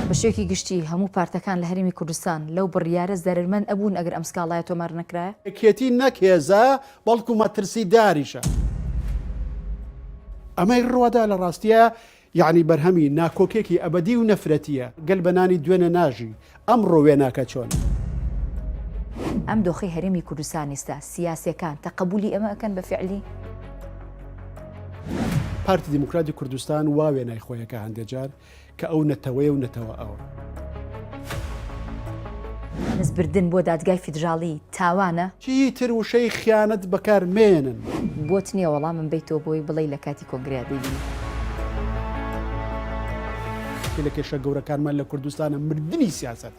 بە شێوەیەکی گشتی هەموو پارتەکان لە هەرێمی کوردستان لەو بڕیارە زەرمەند ئەبوون ئەگەر ئەم سکاڵایە تۆمار نەکرایە؟ کێتی نەکێزە بەڵکو مەترسی داریشە. ئەمەی ڕوادا لە ڕاستیە یعنی بەرهەمی ناکۆکێکی ئەبەدی و نەفرەتیە گەل بەنانی دوێنە ناژی ئەم ڕۆوێ ناکە چۆن. ئەم دۆخی هەرێمی کوردستان ئێستا سیاسیەکان تەقبولی ئەمە ئەکەن بە فعلی؟ پارتی دیموکراتی کوردستان وا وێنای خۆیەکە هەندێک جار کە ئەو نەتەوەیە و نەتەوە ئەوە. نزبردن بۆ دادگای فیدراڵی تاوانە؟ چیتر وشەی خیانەت بەکارمێنن. بۆت نییە وەڵامم بیتەوە بۆی بڵێ لە کاتی کۆنگریا دەبینی. لە کێشە گەورەکانمان لە کوردستانە مردنی سیاسەت.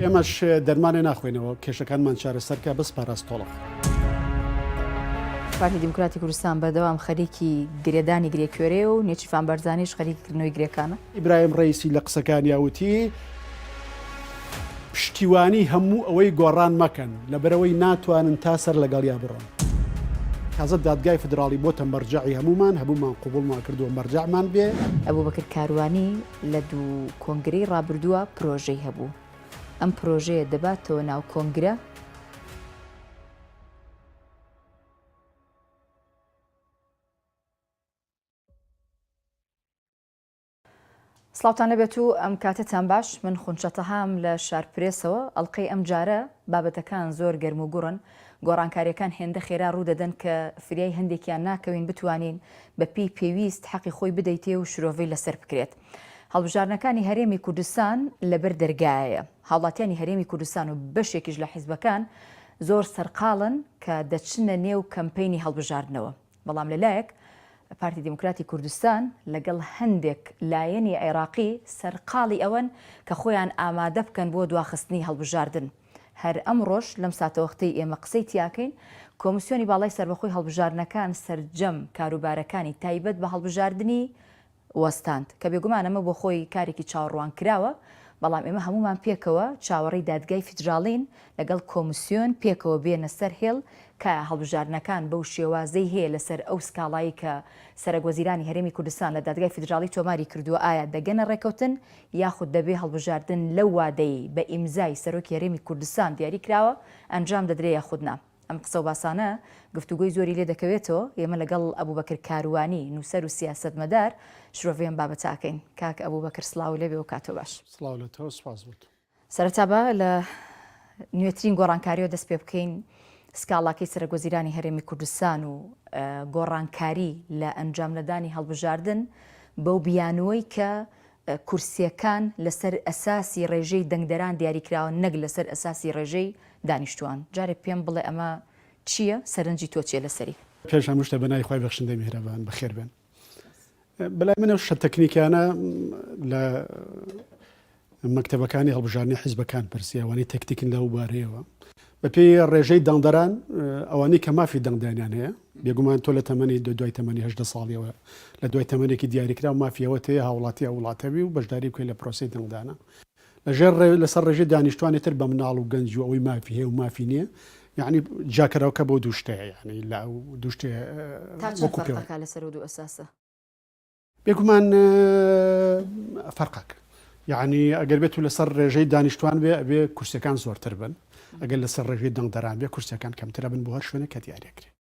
ئێمەش دەرمانێ ناخوێنەوە کێشەکانمان چارەسەرکە بەس پاراستۆڵە. پارتی دیموکراتی کوردستان بەردەوام خەریکی گرێدانی گرێکوێرێ و نێچیفان بەرزانیش خەریکردنەوەی گرێکانە. ئیبراهیم ڕەیسی لە قسەکانی یاوتی پشتیوانی هەموو ئەوەی گۆڕان مەکەن لەبەرەوەی ناتوانن تا سەر لەگەڵیا بڕۆن. تازە دادگای فدراڵی بۆتە مەرجەعی هەمومان قوبوڵمان کردووە مەرجەعمان بێ. ئەبوبەکر کاروانی لە دوو کۆنگرەی ڕابردووە پرۆژەی هەبوو. ئەم پرۆژەیە دەباتەوە ناو کۆنگرە. سڵاوتان لەبێت و ئەم کاتتان باش. من خونچەتەهام لە شارپرێسەوە. ئەڵلقەی ئەم جارە بابەتەکان زۆر گەرم و گوڕن. گۆڕانکاریەکان هێندە خێرا ڕوودەدەن کە فریای هەندێکیان ناکەوین بتوانین بەپی پێویست حەقی خۆی بدەیتێ و شرۆڤەی لەسەر بکرێت. هەڵبژارنەکانی هەرێمی کوردستان لەبەر دەرگایە. هاوڵاتیانی هەرێمی کوردستان و بەشێکیش لە حیزبەکان زۆر سەرقاڵن کە دەچنە نێو کەمپەینی هەڵبژاردنەوە. بەڵام لەلایەک پارتی دیموکراتی کوردستان لەگەڵ هەندێک لایەنی عێراقی سەرقاڵی ئەوەن کە خۆیان ئامادە بکەن بۆ دواخستنی هەڵبژاردن. هەر ئەمڕۆژ لەم ساتەوەختەی ئێمە قسەی تیاکەین کۆمیسیۆنی باڵای سەربەخۆی هەڵبژاردنەکان سەرجەم کاروبارەکانی تایبەت بە هەڵبژاردننی وەستاند کە بێگومان ئەمە بۆ خۆی کارێکی چاوەڕوان کراوە. بەڵام ئێمە هەمومان پێکەوە چاوەڕێی دادگای فیدراڵین لەگەڵ کۆمیسیۆن پێکەوە بێنە سەر هێڵ کە هەڵبژاردنەکان بەو شێوازەی هەیە لەسەر ئەو سکاڵایی کە سەرۆکوەزیرانی هەرێمی کوردستان لە دادگای فیدراڵی تۆماری کردووە ئایا دەگەنە ڕێکەوتن یاخود دەبێ هەڵبژاردن لەو وادەی بە ئیمزای سەرۆکی هەرێمی کوردستان دیاری کراوە ئەنجام دەدرێت یاخود نا. ئەم قسە و باسانە گفتوگۆی زۆری لێ دەکەوێتەوە. ئێمە لەگەڵ ئەبوبەکر کاروانی نووسەر و سیاسەتمەدار شرۆڤێن بابەتاکەین. کاک ئەبوبەکر سڵاو لێبێ و کاتۆ باش. سڵاو لە تۆ سپاس بوو. سەرەتا بە لە نوێترین گۆڕانکاریەوە دەست پێ بکەین سکاڵاکەی سەرۆکوەزیرانی هەرێمی کوردستان و گۆڕانکاری لە ئەنجام نەدانی هەڵبژاردن بەو بیانەوەی کە کورسیەکان لەسەر ئەساسی ڕێژەی دەنگدەران دیاریکراوە نەک لەسەر ئەساسی ڕێژەی دانیشتوان. جارێ پێم بڵێ ئەمە چییە؟ سەرنجی تۆ چیە لەسەری؟ پێش هەموو شتە بەنای خوای بەخشندەی میهرەبان بەخێر بێن. بەلای منە شە تەکنیکانە لە مەکتەبەکانی هەڵبژاردنی حیزبەکان پرسیاوانی تەکتیکن لەو بارەیەوە. بە پێی ڕێژەی دەنگدەران ئەوانەی کە مافی دەنگدانیان هەیە بێگومان تۆ لە تەمەنی دوای تەمەنی 18 ساڵیەوە لە دوای تەمەنێکی دیاریکرا و مافیەوە تەیە هاوڵاتی وڵاتەوی و بەشداری بکەی لە پرۆسی دەنگدانە لەسەر ڕێژەی دانیشتوانی تر بە مناڵ و گەنج و ئەوەی مافی هەیە و مافی نییە یعنی جاکەرەوەکە بۆ دوو شتەیە یعنی لە دوو شتێ لەسەر و دوو ئەساسە بێگومان فەرقەکە یعنی ئەگەر بێت و لەسەر ڕێژەی دانیشتوان بێ کورسەکان زۆرتر بن ئەگەر لەسەر ڕێژەی دەنگدەران بێ کورسەکان کەمترە بن بۆ هەر شوێنە کە دیارێکرێت.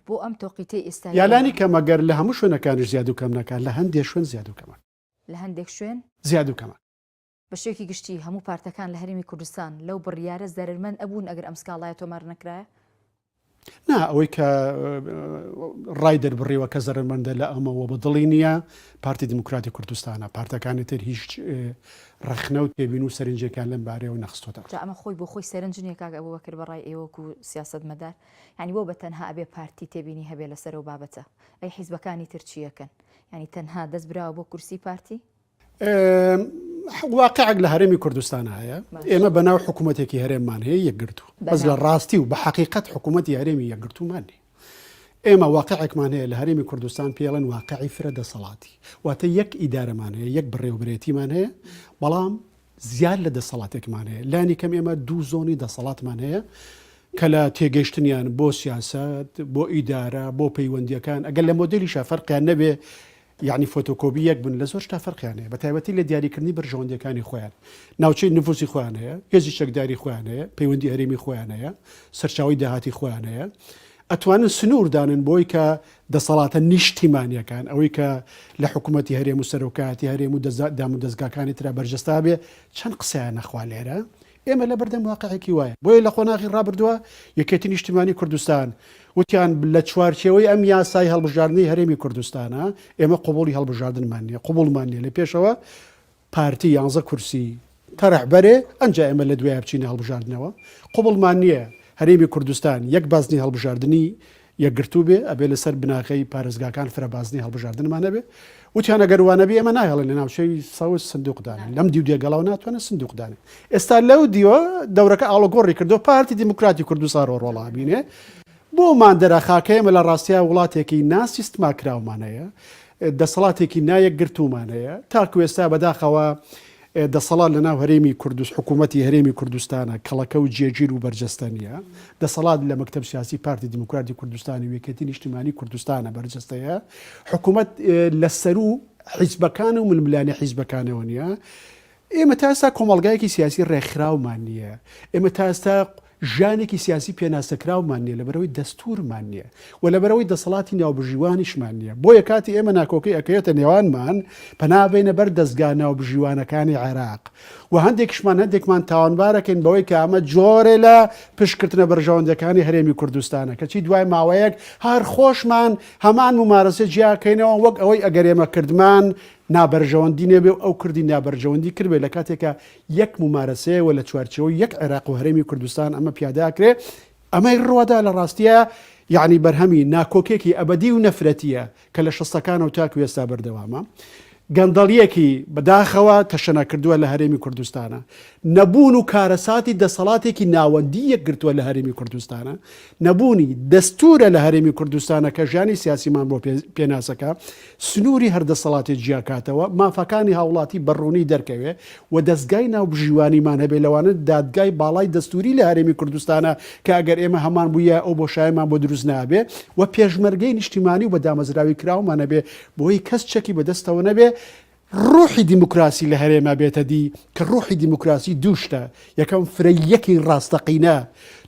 بۆ ئەم تۆقیتەی ئێستا یالانی کەمەگەر لە هەموو شوێنەکانش زیاد و کەم نەکات لە هەندێک شوێن زیاد و کەمە لە هەندێک شوێن زیاد و کەمە. بە شێوەیەکی گشتی هەموو پارتەکان لە هەرێمی کوردستان لەو بڕیارە زەرمەند ئەبوون ئەگەر ئەم سکاڵایە تۆمار نەکرایە؟ نا ئەوەی کە ڕای دەربڕیوە کە زەرمەندە لە ئەمەوە بەدڵی نییە پارتی دیموکراتی کوردستانە پارتەکانی تر هیچ ڕخنە و تێبین و سەرنجەکان لەم بارەیەوە نەخستۆتە. ئەمە خۆی بۆ خۆی سەرنجنیە کاک ئەبوبەکر بەڕای ئێوەکو سیاسەتمەدار یعنی بۆ بە تەنها ئەبێ پارتی تێبینی هەبێ لەسەر و بابەتە ئەی حیزبەکانی تر چیەکەن یعنی تەنها دەست براوە بۆ کورسی پارتی؟ واقعك لە هەرێمی کوردستان هەیە ئێمە بەناو حکوومەتێکی هەرێممان هەیە یەکگرتو بەس لە ڕاستی و بە حقیقەت حکوومەتی هەرێمی یەکگرتومانی ئێمە واقعێکمان هەیە لە هەرێمی کوردستان پێڵەن واقعی فرە دەسەڵاتی واتە یەک ئیدارەمان هەیە یەک بڕێوەبرێتیمان هەیە بەڵام زیاد لە دەسەڵاتێکمان هەیە لانی کەم ئێمە دوو زۆنی دەسەڵاتمان هەیە کە لە تێگەیشتنیان بۆ سیاست بۆ ئیدارە بۆ پەیوەندیەکان ئەگەر لە مۆدلیشە فەرقیان نەبێ یعنی فۆتۆکۆبیەک بن لە زۆر شتا فەرقیانەیە بە تایبەتی لە دیاریکردنی بەرژەوەندەکانی خۆیان ناوچەی نفوسی خۆیان هەیە هێزی شەکداری خۆیان هەیە پەیوەندی هەرێمی خۆیان هەیە سەرچاوی داهاتی خۆیان هەیە ئەتوانن سنووردانن بۆی کە دەسەڵاتە نیشتیمانیەکان ئەوەی کە لە حکوومەتی هەرێم و سەرۆکاتی هەرێم و دام و دەستگاکانی ترا بەرجەستا بێ چەند قسەیان نەخوا لێرە ئێمە لە بەردەم واقعێکی وایە بۆیە لە خۆناغی ڕابردووە یەکێتی نیشتیمانی کوردستان وتیان لە چوارچێوەی ئەم یاسای هەڵبژاردننی هەرێمی کوردستانە ئێمە قوبوڵی هەڵبژاردنمان نیە قوبوڵمان نیە لە پێشەوە پارتی 11 کورسی تەرەحبەرێ ئەنجا ئێمە لە دوای بچینە هەڵبژاردنەوە قوبوڵمان نییە هەرێمی کوردستان یەک بازنی هەڵبژاردننی یەکگرتو بێ ئەبێ لەسەر بناغی پارێزگاکان فرەبازنی هەڵبژاردنمانە بێ وتیانە گەروانەبی ئەمە نایڵێن لە ناوچەی ساوس سندوقدانن لەم دی و دێگەڵاو ناتوانە سندوقدانێت ئێستا لەو دیوە دەورەکە ئاڵۆگۆڕی کردو پارتی دیموکراتی کوردستان ڕۆڵابینێ بۆمان دەرەخاکەیەمە لە ڕاستیا وڵاتێکی ناسیستما کراومانەیە دەسەڵاتێکی نایەکگرتومانەیە تاکو ئێستا بەداخەوە دەسەڵات لە ناو هەرێمی کوردست حکوومەتی هەرێمی کوردستانە کەڵەکە و جێگیر و بەرجەستەنیە دەسەڵات لە مەکتەب سیاسی پارتی دیموکراتی کوردستانی وێکێتی نیشتیمانی کوردستانە بەرجەستەیە حکوومەت لەسەر و حیزبەکان و ململانی حیزبەکانەوە نیە ئێمە تا ئێستا کۆمەڵگایەکی سیاسی ڕێکخراومان نییە ئێمە تا ئێستا ژانێکی سیاسی پێناسەکراومان نیە لەبەرەوەی دەستورمان نییە و لەبەرەوەی دەسەڵاتی ناوبژیوانیشمان نییە بۆیە کاتی ئێمە ناکۆکەی ئەکەوێتە نێوانمان پەنابێنە بەر دەستگا ناوبژیوانەکانی عێراق و هەندێکشمان هەندێکمان تاوانبارەکەن بەوەی کە ئەمە جۆرێ لە پشتکردنە بەرژەوەندەکانی هەرێمی کوردستانە کەچی دوای ماوەیەک هەر خۆشمان هەمان ممارەسە جیاکەینەوە وەک ئەوەی ئەگەر ئێمە کردمان نابەرژەوەندی نێبێ ئەو کردی نابەرژەوەندی کردبێ لە کاتێکە یەک ممارەسەیەوە لە چوارچەوە یەک عێراق و هەرێمی کوردستان ئەمە پیاداکرێ ئەمەی ڕوادا لە ڕاستیە یعنی بەرهەمی ناکۆکێکی ئەبدی و نەفرەتیە کە لە شەستەکانە و تاکو ئێستا بەردەوامە گەندەڵیەکی بەداخەوە تەشەنا کردووە لە هەرێمی کوردستانە نەبوون و کارەساتی دەسەڵاتێکی ناوەندی یەکگرتووە لە هەرێمی کوردستانە نەبوونی دەستورە لە هەرێمی کوردستانە کە ژیانی سیاسیمان بۆ پێناسەکە سنووری هەردەسەڵاتی جیاکاتەوە مافەکانی هاوڵاتی بەڕوونی دەرکەوێ و دەستگای ناوبژیوانیمان هەبێ لەوانە دادگای باڵای دەستوری لە هەرێمی کوردستانە کە ئەگەر ئێمە هەمان بووە ئەو بۆ شایمان بۆ دروست نابێ و پێشمەرگەی نیشتیمانی و بە دامەزراوی کراومانە بێ بۆی کەس چەکی بەدەستەوە نەبێ ڕوحی دیموکراسی لە هەرێما بێتە دی کە ڕوحی دیموکراسی دووشتە یەکەم فرەیەکی ڕاستەقینە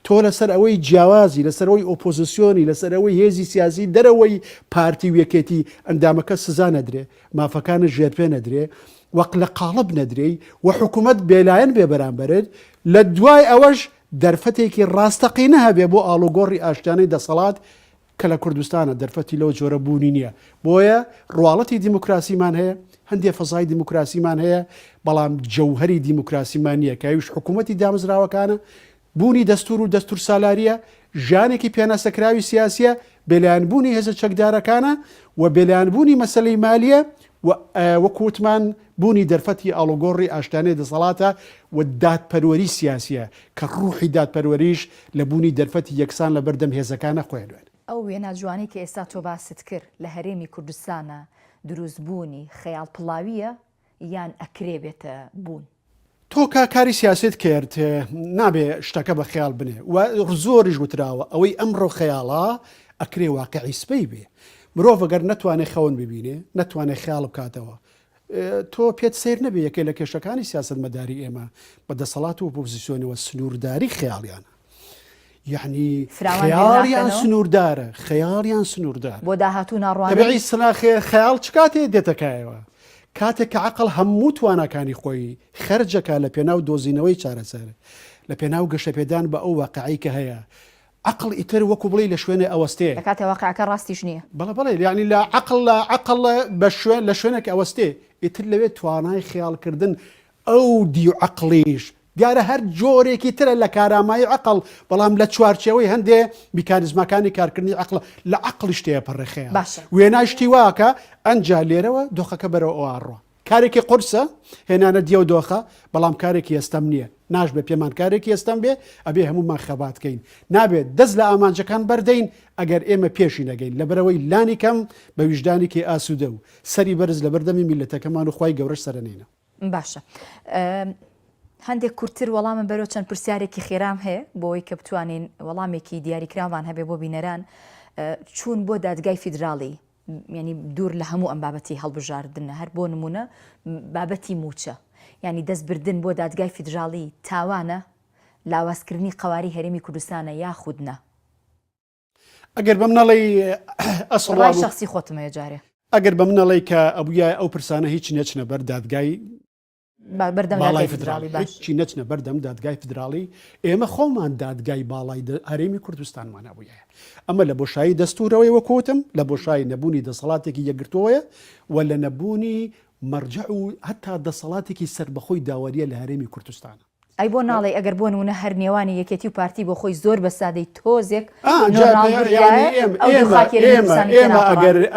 تۆ لەسەر ئەوەی جیاوازی لەسەرەوەی ئۆپۆزیسیۆنی لەسەرەوەی هێزی سیاسی دەرەوەی پارتی وەکێتی ئەندامەکە سزا نەدرێ مافەکانە ژێرپێ نەدرێ وەق لە قاڵب نەدرێ و حکوومەت بێلایەن بێ بەرامبەرت لە دوای ئەوەش دەرفەتێکی ڕاستەقینە هەبێ بۆ ئاڵوگۆڕی ئاشتیانەی دەسەڵات کە لە کوردستانە دەرفەتی لەو جۆرە بوونی نییە بۆیە ڕواڵەتی دیموکراسیمان هەیە هەندێک فەزای دیموکراسیمان هەیە بەڵام جەوهەری دیموکراسیمان نییە کاویش حکوومەتی دامەزراوەکانە بوونی دەستور و دەستور سالاریە ژانێکی پێناسەکراوی سیاسیە بێلایەنبوونی هێزە چەکدارەکانە و بێلایەنبوونی مەسەلەی مالیە وەکوتمان بوونی دەرفەتی ئاڵۆگۆڕی ئاشتانەی دەسەڵاتە و دادپەروەری سیاسیە کە ڕوحی دادپەروەریش لە بوونی دەرفەتی یەکسان لە بەردەم هێزەکانە خۆێنوێن ئەو وێنە جوانی کە ئێستا تۆ باست کرد لە هەرێمی کوردستانە دروستبوونی خەیاڵ پڵاویە یان ئەکرێ بێتە بوون تۆ کاری سیاست کرد نابێ شتەکە بە خەیاڵ بنێ و زۆریش وتراوە ئەوەی ئەمڕۆ خەیاڵا ئەکرێ واقعی سپەی بێ مرۆڤ ئەگەر نەتوانێت خەون ببینێ نەتوانێت خەیاڵ بکاتەوە تۆ پێت سیر نەبێ یەکێ لە کێشەکانی سیاست مەداری ئێمە بە دەسەڵات و پۆزیسیۆنیەوە سنوورداری خەیاڵیانە یعنی خەیاڵیان سنووردارە خەیاڵیان سنووردار بۆ داهاتوو ناڕوانی خەیاڵ چ کاتێ دێتەکایەوە کاتێک کە عقل هەموو توانەکانی خۆی خەرجەکە لە پێناو دۆزینەوەی چارەسەر لە پێناو گەشەپێدان بە ئەو واقعی کە هەیە عقل ئیتر وەکو بڵێ لە شوێنە ئەوەستێ لە کاتێ واقعەکە ڕاستیش نییە بەڵێ یعنی لە عقل بە شوێن لە شوێنێک ئەوەستێ ئیتر لەوێت توانای خەیاڵکردن ئەو دی و عقلیش دیارە هەر جۆرێکی ترە لە کارامایی عقل بەڵام لە چوارچێوەی هەندێ میکانیزمەکانی کارکردنی عقل لە عقلیش تێ پەڕێخەیە وێناشتی واکە ئەنجا لێرەوە دۆخەکە بەرەوە ئەوڕۆ کارێکی قورسە هێنانە دیە و دۆخە بەڵام کارێکی ئێستەم نییە ناش بە پێمان کارێکی ئێستەم بێ ئەبێ هەمومان خەباتکەین نابێت دەست لە ئامانجەکان بەردەین ئەگەر ئێمە پێشی نەگەین لەبەرەوەی لانی کەم بە ویژدانێکی ئاسوودە و سەری بەرز لە بەردەمی میلەتەکەمان و خوای گەورەش سەرنێنە باشە هەندێک کورتتر وەڵامە بەرەو چەند پرسیارێکی خێرام هەیە بۆی کە بتوانین وەڵامێکی دیاریکراوان هەبێ بۆ بینەران چوون بۆ دادگای فیدراڵی ینی دوور لە هەموو ئەم بابەتی هەڵبژاردنە هەر بۆ نمونە بابەتی موچە ینی دەستبردن بۆ دادگای فیدراڵی تاوانە لاوازکردنی قەواری هەرێمی کوردستانە یاخودنا ئەگەر بە منەڵی ڕای شخصی خۆتمەیە جارێ ئەگەر بە منەڵی کە ئەبووە ئەو پرسانە هیچ نەچنە بەر دادگای باڵای فیدراڵی چی نەچنە بەردەم دادگای فیدراڵی ئێمە خۆمان دادگای باڵای هەرێمی کوردستانمان هەبوویە ئەمە لە بۆشایی دەستورەوەی وەکوتم لە بۆشایی نەبوونی دەسەڵاتێکی یەکگرتووەیە و لە نەبوونی مەرجع و هەتا دەسەڵاتێکی سربەخۆی داوەریە لە هەرێمی کوردستانە ئەی بۆ ناڵێ ئەگەر بۆ نمونە هەر نێوانی یەکێتی و پارتی بۆ خۆی زۆر بە سادەی تۆزێک ئێمە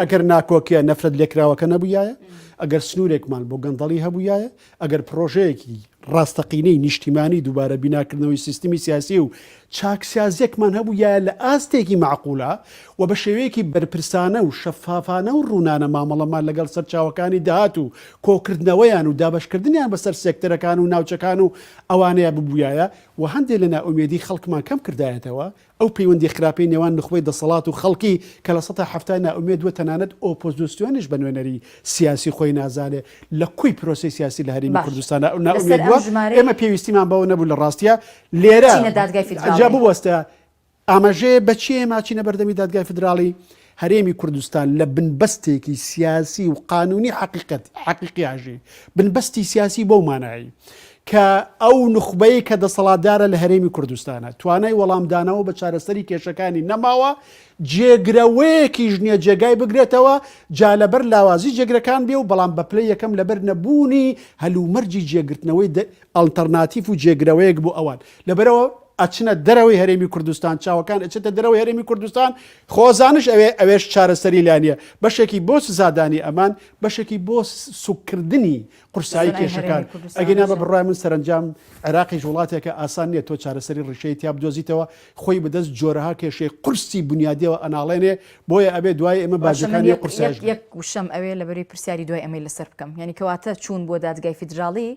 ئەگەر ناکۆکیە نەفرەت لێکراوەکە نەبووایە ئەگەر سنوورێکمان بۆ گەندەڵی هەبووایە ئەگەر پرۆژەیەکی ڕاستەقینەی نیشتیمانی دووبارە بیناکردنەوەی سیستمی سیاسی و چاکسیازیەکمان هەبووایە لە ئاستێکی معقولە و بە شێوەیەکی بەرپرسانە و شەفافانە و ڕوونانە مامەڵەمان لەگەڵ سەرچاوەکانی داهات و کۆکردنەوەیان و دابشکردنیان بەسەر سێکتەرەکان و ناوچەکان و ئەوانەیە ببووایە و هەندێک لە ناومێدی خەڵکمان کەم کردایەتەوە ئەو پەیوەندی خراپەی نێوان نخبەی دەسەڵات و خەڵکی کە لە ١٧ ناومێد وە تەنانەت ئۆپۆزیسیۆنیش بە نوێنەری سیاسی خۆی نازانێ لە کوی پرۆسی سیاسی لە هەرێمی کوردستانە ناومێدوە ئێمە پێویستیمان بەوە نەبوو لە ڕاستیە لێرە جا بوەستە ئاماژەیە بەچیە ماچینە بەردەمی دادگای فیدراڵی هەرێمی کوردستان لە بنبەستێکی سیاسی و قانونی حقیقیاژی بنبەستی سیاسی بەو مانایی کە ئەو نخبەی کە دەسەڵاتدارە لە هەرێمی کوردستانە توانای وەڵامدانەوە بە چارەسەری کێشەکانی نەماوە جێگرەوەیەکی ژنیە جێگای بگرێتەوە جا لەبەر لاوازی جێگرەکان بێ و بەڵام بەپلەی یەکەم لەبەر نەبوونی هەلومەرجی جێگرتنەوەی ئەڵتەرناتیف و جێگرەوەیەک بۆ ئەوان لەبەرەوە ئەچنە دەرەوەی هەرێمی کوردستان چاوەکان ئەچێتە دەرەوەی هەرێمی کوردستان خۆزانش ئەوێش چارەسەری لانیە بەشێکی بۆ سزادانی ئەمان بەشێکی بۆ سوکردنی قورسایی کێشەکان ئەگەنا بە بڕای من سەرنجام عێراقیش وڵاتێکە ئاسان نیە تۆ چارەسەری ڕشەی تیا بدۆزیتەوە خۆی بەدەست جۆرەها کێشەی قورسی بنیادیەوە ئەناڵێنێ بۆیە ئەبێ دوای ئێمە باژەکانی قورسایی یەک وشەم ئەوێ لەبەری پرسیاری دوای ئەمەی لەسەر بکەم یعنی کەواتە چوون بۆ دادگای فیدراڵی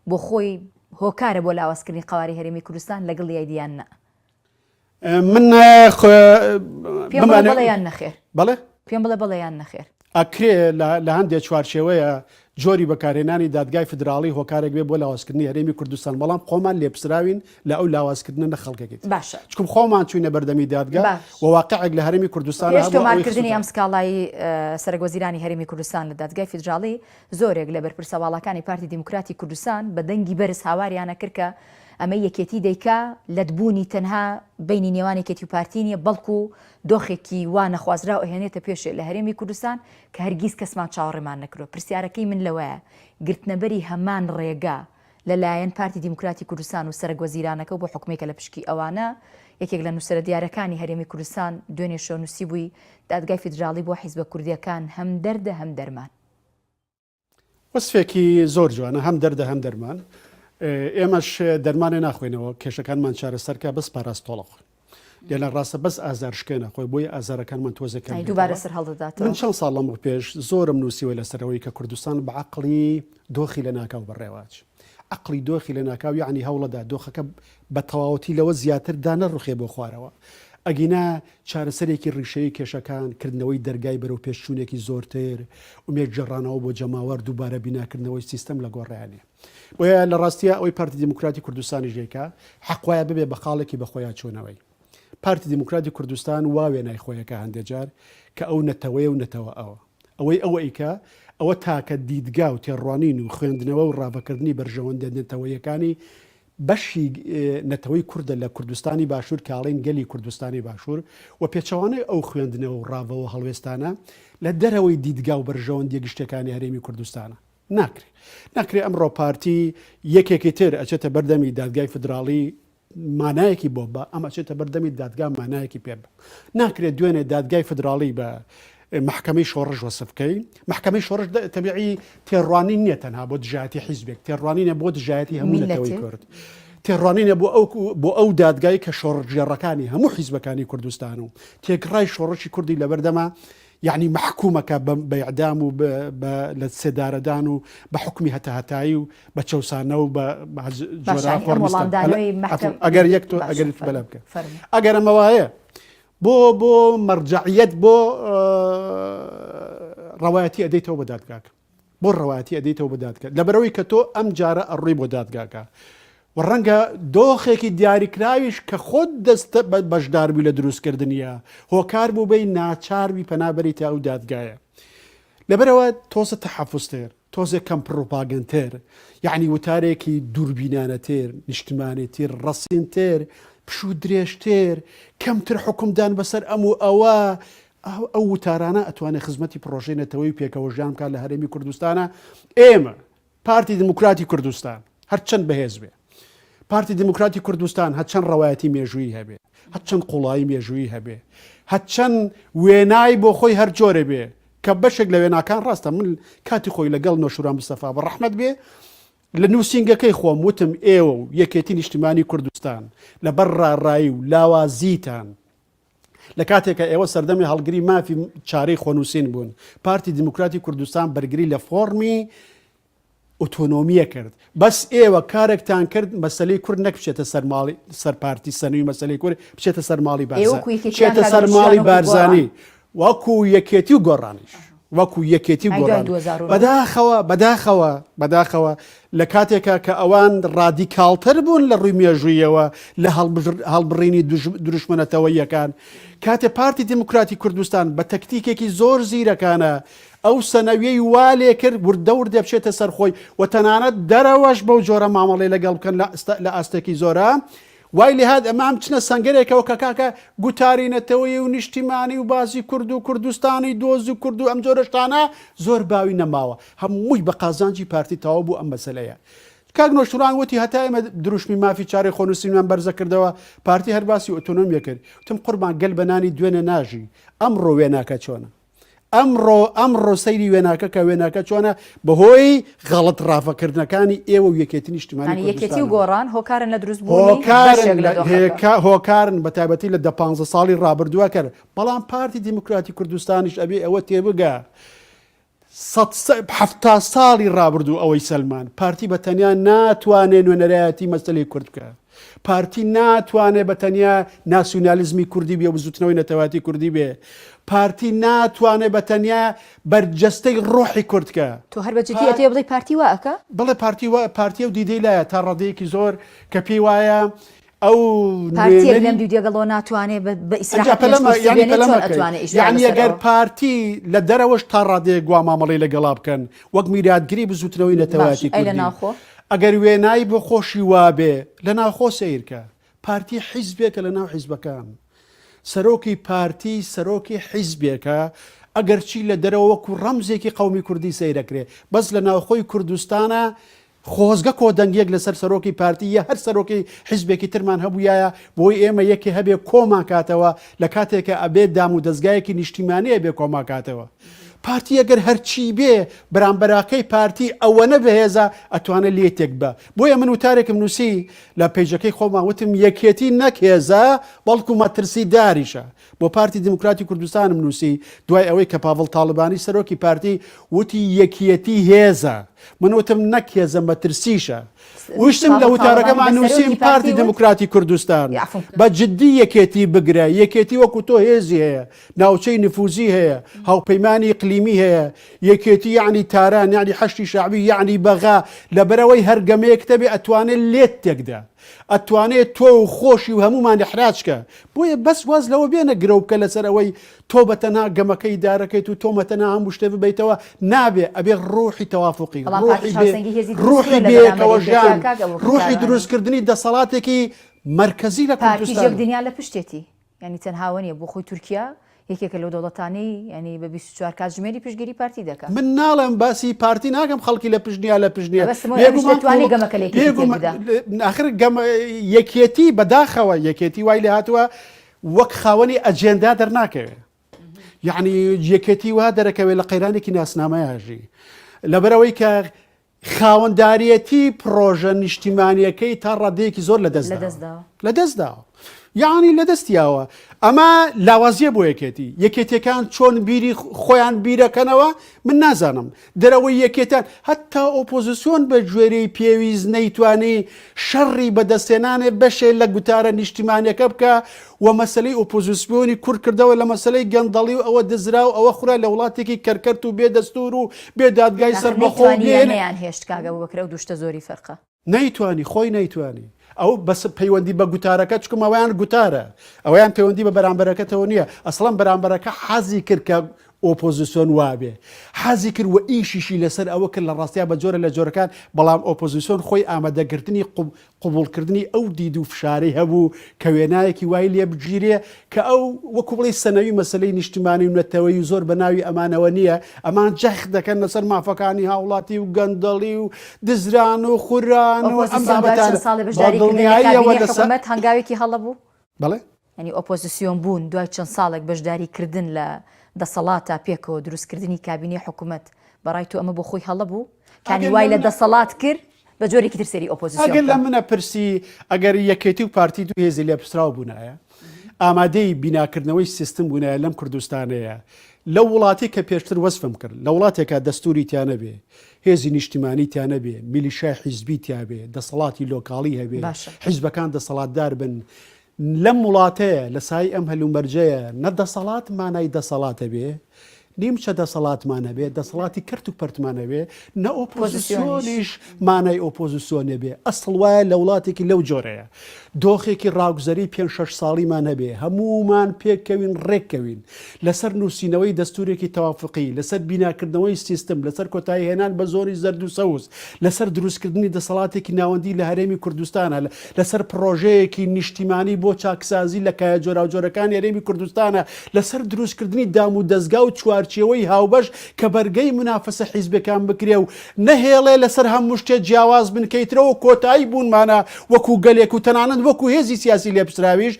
بۆ خۆی هۆکارە بۆ لاوازکردنی قەواری هەرێمی کوردستان لەگەڵ یایدیان نە من پێم بڵێ یان نەخێر بەڵێ پێم بڵێ بڵێ یان نەخێر ئەکرێ لە هەندێک چوارچێوەیە جۆری بەکارهێنانی دادگای فیدراڵی هۆکارێک بێ بۆ لاوازکردنی هەرێمی کوردستان بەڵام خۆمان لێپسراوین لە ئەو لاوازکردنە نە خەڵکێکیت باشە چکم خۆمان چوینە بەردەمی دادگا و واقعێک لە هەرێمی کوردستان تۆمارکردنی ئەم سکاڵایی سەرگۆزیرانی هەرێمی کوردستان لە دادگای فیدراڵی زۆرێک لە بەرپرسەواڵەکانی پارتی دیموکراتی کوردستان بە دەنگی بەرز هاواریانە کرد کە ئەمە یەکێتی دەیکا لەدبوونی تەنها بینی نێوان یەکێتی و پارتی نیە بەڵکو دۆخێکی وا نەخوازرا و هێنێتە پێشێ لە هەرێمی کوردستان کە هەرگیز کەسمان چاوەڕێمان نەکرۆ پرسیارەکەی من لەوەیە گرتنەبەری هەمان ڕێگا لەلایەن پارتی دیموکراتی کوردستان و سەرگۆزیرانەکە و بۆ حکومێکە لە پشکی ئەوانە یەکێک لە نووسرە دیارەکانی هەرێمی کوردستان دوێنێ شۆنووسی بووی دادگای فیدراڵی بۆ حیزبە کوردیەکان هەم دەردە هەم دەرمان وەسفێکی زۆر جوانە هەم دەردە هەم دەرمان ئێمەش دەرمانێ ناخوێنەوە کێشەکانمان چارەسەرکە بەس پاراستۆڵق لێنە ڕاستە بەس ئازارشکێنە خۆی بۆی ئازارەکانمان تۆزەکەن دووبارە سەر هەڵدەدات من چەند ساڵ لەمە پێش زۆرم نووسیوە لەسەرەوەی کە کوردستان بە عەقڵی دۆخی لە ناکاو بەڕێواچ عەقڵی دۆخی لە ناکاو یعنی هەوڵەدا دۆخەکە بە تەواوەتی لەوە زیاتر دانەڕوخێ بۆ خوارەوە ئەگینا چارەسەرێکی ڕیشەی کێشەکان کردنەوەی دەرگای بەرەو پێشچوونێکی زۆرتر ومێک جێڕانەوە بۆ جەماوەر دووبارە بیناکردنەوەی سیستەم لە گۆڕیانێ بۆیە لە ڕاستیە ئەوەی پارتی دیموکراتی کوردستانی ژێکا حەقوایە ببێ بە خاڵێکی بەخۆیان چۆنەوەی پارتی دیموکراتی کوردستان واوێ نایخۆیەکە هەندێک جار کە ئەو نەتەوەیە و نەتەوە ئەوەی ئەوەیکە ئەوە تاکە دیدگا و تێڕوانین و خوێندنەوە و ڕابەکردنی بەرژەوەندە نەتەوەیەکانی بەشی نەتەوەی کوردە لە کوردستانی باشوور کاڵین گەلی کوردستانی باشوور و پێچەوانەی ئەو خوێندنەوە و ڕاوەوە هەڵوێستانە لە دەرەوەی دیدگا و بەرژەوەندی گشتەکانی هەرێمی کوردستانە ناکرێ ئەمڕۆ پارتی یەکێکی تر ئەچێتە بەردەمی دادگای فیدراڵی مانایەکی بۆ بە ئەمە ئەچێتە بەردەمی دادگا مانایەکی پێ بە ناکرێت دوێنێ دادگای فیدراڵی بە محکمەی شۆڕش وەسفکەی محکمەی شۆڕش تەبیعی تێڕوانی نییە تەنها بۆ دژایەتی حیزبێک تێڕوانینە بۆ دژایەتی هەموو نەتەوەی کورد تێڕوانینە بۆ ئەو دادگای کە شۆڕژێڕەکانی هەموو حیزبەکانی کوردستان و تێکڕای شۆڕشی کوردی لەبەردەما یعنی محکومەکە بە ئیعدام و لە سێدارەدان و بە حکمی هەتایی و بە چەوسانە و وەڵامدانەوەی ئەگەر یەک تۆ ئەگەر بەلا بکە ئەگەر ئەمە وایە بۆ مەرجعیەت بۆ ڕەوایەتی ئەدەیتەوە بە دادگاکە بۆ ڕەوایەتی ئەدەیتەوە بە دادگا لەبەرەوەی کە تۆ ئەم جارە ئەڕووی بۆ دادگاکە و ڕەنگە دۆخێکی دیاریکراویش کە خۆت دەستە بەشداربووی لە دروستکردنیە هۆکار بوو بەی ناچاربی پەنابەری تا ئەو دادگایە لەبەرەوە تۆزە تەحەفوزتر تۆزێک کەم پڕۆپاگەنتر یعنی وتارێکی دووربینانەتر نیشتمانێتر ڕەسینتر پشوو درێژتر کەمتر حکومدان بەسەر ئەم و ئەوە ئەو وتارانە ئەتوانێت خزمەتی پرۆژەی نەتەوەی پێکەوەژیان بکات لە هەرێمی کوردستانە ئێمە پارتی دموکراتی کوردستان هەرچەند بەهێز بێ پارتی دموکراتی کوردستان هەرچەند ڕەوایەتی مێژووی هەبێ هەرچەند قوڵایی مێژووی هەبێ هەرچەند وێنای بۆ خۆی هەر جۆرە بێ کە بەشێک لە وێناکان ڕاستە من کاتی خۆی لەگەڵ نۆشوران مستەفا بە ڕەحمەت بێ لە نووسنگەکەی خۆم وتم ئێوە و یەکێتی نیشتیمانی کوردستان لەبەر ڕاڕایی و لاوازیتان لە کاتێکە ئێوە سەردەمی هەڵگری مافی چارەی خۆنووسین بوون پارتی دموکراتی کوردستان بەرگری لە فۆرمی ئۆتۆنۆمیە کرد بەس ئێوە کارێکتان کرد مەسلەی کورد نەک بچێتە سەرماڵی سەر پارتی سەنووی مەسلەی کورد بچێتە سەرماڵی بچێتە سەرماڵی بارزانی وەکو یەکێتی و گۆڕانیش وەکو یەکێتی گۆڕانی بەداخەوە لە کاتێکە کە ئەوان ڕادیکاڵتر بوون لە ڕووی مێژوویەوە لە هەڵبڕینی دروشمنەتەوەیەکان کاتێ پارتی دموکراتی کوردستان بە تەکتیکێکی زۆر زیرەکانە ئەو سەنەویەی والێ کرد وردە بچێتە سەرخۆی و تەنانەت دەرەوەش بەو جۆرە مامەڵەی لەگەڵ بکەن لە ئاستێکی زۆرە وای لێهات ئەمام چنە سەنگەرێکەوە کە کاکە گوتارینەتەوەی و نیشتیمانی و باسی کورد و کوردستانی دۆز و کورد و ئەم جۆرەشتانە زۆر باوی نەماوە هەمووی بە قازانجی پارتی تەواو بوو ئەم مەسەلەیە کاک نۆشتوڕان وتی هەتا ئێمە دروشمی مافی چارەی خۆنووسینمان بەرزە کردەوە پارتی هەر باسی ئۆتۆنۆمیە کرد وتم قوربان گەل بەنانی دوێنە ناژی ئەمڕۆ وێناکە چۆنە ئەمڕۆ سەیری وێناکە کە وێناکە چۆنە بەهۆی غەڵەت ڕافەکردنەکانی ئێوە و یەکێتی نیشتیمانی یەکێتی و گۆڕان هۆکارن لە دروست هۆکارن بە تایبەتی لە 15 ساڵی ڕابردووە کرد بەڵام پارتی دموکراتی کوردستانیش ئەبێ ئەوە تێبگە 70 ساڵی ڕابردوو ئەوەی سەلمان پارتی بە تەنیا ناتوانێت نوێنەرایەتی مەسلەی کورد بکە پارتی ناتوانێت بە تەنیا ناسیۆنالیزمی کوردی بێ و زوتنەوەی نەتەواتی کوردی بێ پارتی ناتوانێت بە تەنیا بەرجەستەی ڕۆحی کوردکە تۆ هەر بەجددیەتی بڵێ پارتی واکە بڵێ پارتی و دیدەی لایە تا ڕادەیەکی زۆر کە پێی وایە ئەو دیگەڵۆ ناتوانێت بە ئیسراەتوانێت ئەگەر پارتی لە دەرەوەش تا ڕادەیە گوا مامەڵی لەگەڵا بکەن وەک میراتگیری بزوتنەوەی نەتەواتی کوردی ئەگەر وێنایی بۆ خۆشی وابێ لە ناوخۆ سیرکە پارتی حیزبێکە لە ناو حیزبەکان سەرۆکی پارتی سەرۆکی حیزبێکە ئەگەر چی لە دەرەوە وەکو ڕەمزێکی قەومی کوردی سیرەکرێ بەس لە ناوخۆی کوردستانە خۆزگە کۆدەنگێک لەسەر سەرۆکی پارتی یا هەر سەرۆکی حیزبێکی ترمان هەبوویایە بۆی ئێمە یەکی هەبێ کۆمان کاتەوە لە کاتێکە ئەبێت دام و دەستگایەکی نیشتیمانەیە بێ کۆمان کاتەوە پارتی ئەگەر هەرچی بێ بەرامبەراکەی پارتی ئەوەنە بەهێزە ئەتوانە لێتێک بە بۆیە من وتارێکم نووسی لە پێیجەکەی خۆمان وتم یەکێتی نەکێزە بەڵکو مەترسی داریشە بۆ پارتی دموکراتی کوردستانم نووسی دوای ئەوەی کە پاڤڵ تاڵبانی سەرۆکی پارتی وتی یەکێتی هێزە من وتم نەکێزە مەترسیشە وشتم لە وتارەکەمان نووسیم پارتی دموکراتی کوردستان بە جددی یەکێتی بگرە یەکێتی وەکو تۆ هێزی هەیە ناوچەی نفوزی هەیە هاوپەیمانی اقلیمی هەیە یەکێتی یعنی تاران یعنی حەشتی شعبی یعنی بەغا لەبەرەوەی هەرگەمەیەک تەبێ ئەتوانێت لێت تێکدا ئەتوانێت تۆ و خۆشی و هەمومان حراجکە بۆیە بەس واز لەوە بێنە گرە بکە لەسەر ئەوەی تۆ بەتەنها گەمەکەی دارەکەیت و تۆ مەتەنها هەموو شتێ ببیتەوە نابێ ئەبێ ڕۆحی تەوافقی ڕۆحی بێکەوەژان ڕۆحی دروستکردنی دەسەڵاتێکی مرکزی لە کوردستان دنیا لە پشتێتی ینی تەنهاوە نیە بۆ خۆی تورکیا یەکێکە لەو دەوڵەتانەی ینی بە 24 کاتژمێری پشتگیری پارتی دەکات من ناڵم باسی پارتی ناگەم خەڵکی لە پشتنیا لە پشتنیا آخر یەکێتی بەداخەوە یەکێتی وای لێ هاتووە وەک خاوەنی ئەجێندا دەرناکەوێت یعنی یەکێتی وا دەرەکەوێت لە قەیرانێکی ناسنامەیەژی لەبەرەوەی کە خاوەنداریەتی پرۆژە نیشتیمانیەکەی تا ڕادەیەکی زۆر لە دەستدا یعنی لە دەستیاوە ئەمە لاوازیە بۆ یەکێتەکان چۆن بیری خۆیان بیرەکەنەوە من نازانم دەرەوەی یەکێتان هەتا ئۆپۆزیسیۆن بە گوێرەی پێویست نەیتوانی شەڕی بەدەستێنانێ بەشێ لە گوتارە نیشتیمانیەکە بکە و مەسلەی ئۆپۆزیسیۆنی کورد کردەوە لە مەسلەی گەندەڵی و ئەوە دەزرا و ئەوە خورا لە وڵاتێکی کەرکەرت و بێدەستور و بێدادگای سەربەخۆ نەیان هێشت کاگە بکرە و دوشتە زۆری فەرقە نەیتوانی خۆی نەیتوانی ئەو بەس پەیوەندی بە گوتارەکە چکم ئەویان گوتارە ئەویان پەیوەندی بە بەرامبەرەکەتەوە نییە ئەسڵم بەرامبەرەکە حەزی کرد کە ئۆپۆزیسیۆن وابێ حەزی کرد و ئیشیشی لەسەر ئەوە کرد لە ڕاستیا بە جۆرە لە جۆرەکان بەڵام ئۆپۆزیسیۆن خۆی ئامادەگرتنی قبولکردنی ئەو دید و فشاری هەبوو کە وێنایەکی وای لێ بگیرێ کە ئەو وەکو بڵی سەنەوی مەسلەی نیشتیمانی و نەتەوەی زۆر بە ناوی ئەمانەوە نییە ئەمان جەخ دەکەن لەسەر مافەکانی هاوڵاتی و گەندەڵی و دزران و خوران و ئەمەت هەنگاوێکی هەڵەبوو بەڵێ ینی ئۆپۆزیسیۆن بوون دوای چەند ساڵێک بەشداریکردن لە دەسەڵاتە پێکەوە دروستکردنی کابینی حکوومەت بەڕای تو ئەمە بۆ خۆی هەڵەبوو کانی وای لە دەسەڵات کرد بە جۆرێکی ترسەری ئۆپۆزیسیۆن ئەگەر لە منە پرسی ئەگەر یەکێتی و پارتی دو هێزی لێ پرسراو بوونایە ئامادەی بیناکردنەوەی سیستم بوونایە لەم کوردستانەیە لە وڵاتی کە پێشتر وەسفم کرد لە وڵاتێکە دەستوری تیانە بێ هێزی نیشتیمانی تیانە بێ میلیشای حیزبی تیا بێ دەسەڵاتی لۆکاڵی هەبێ حیزبەکان دەسەڵاتدار بن لەم وڵاتەیە لە سای ئەم هەلومەرجەیە نەدەسەڵات مانای دەسەڵاتە بێ نیمچە دەسەڵاتمانە بێ دەسەڵاتی کەرت و پەرتمانە بێ نە ئۆپۆزیسیۆنیش مانای ئۆپۆزیسیۆنێ بێ ئەسڵ وایە لە وڵاتێکی لەو جۆرەیە دۆخێکی ڕاگوزەری 5-6 ساڵیمان هەبێ هەمومان پێکەوین ڕێککەوین لەسەر نووسینەوەی دەستورێکی تەوافقی لەسەر بیناکردنەوەی سیستم لەسەر کۆتایی هێنان بە زۆری زەرد و سەوز لەسەر دروستکردنی دەسەڵاتێکی ناوەندی لە هەرێمی کوردستانە لەسەر پرۆژەیەکی نیشتیمانی بۆ چاکسازی لە کایە جۆرا و جۆرەکان هەرێمی کوردستانە لەسەر دروستکردنی دام و دەستگا و چوارچێوەی هاوبەش کە بەرگەی منافەسە حیزبەکان بکرێ و نەهێڵێ لەسەر هەموو شتێ جیاواز بنکەیترەوە کۆتایی بوونمانە وەکو گەلێک و تەنانەت وەکو هێزی سیاسی لێپسراویش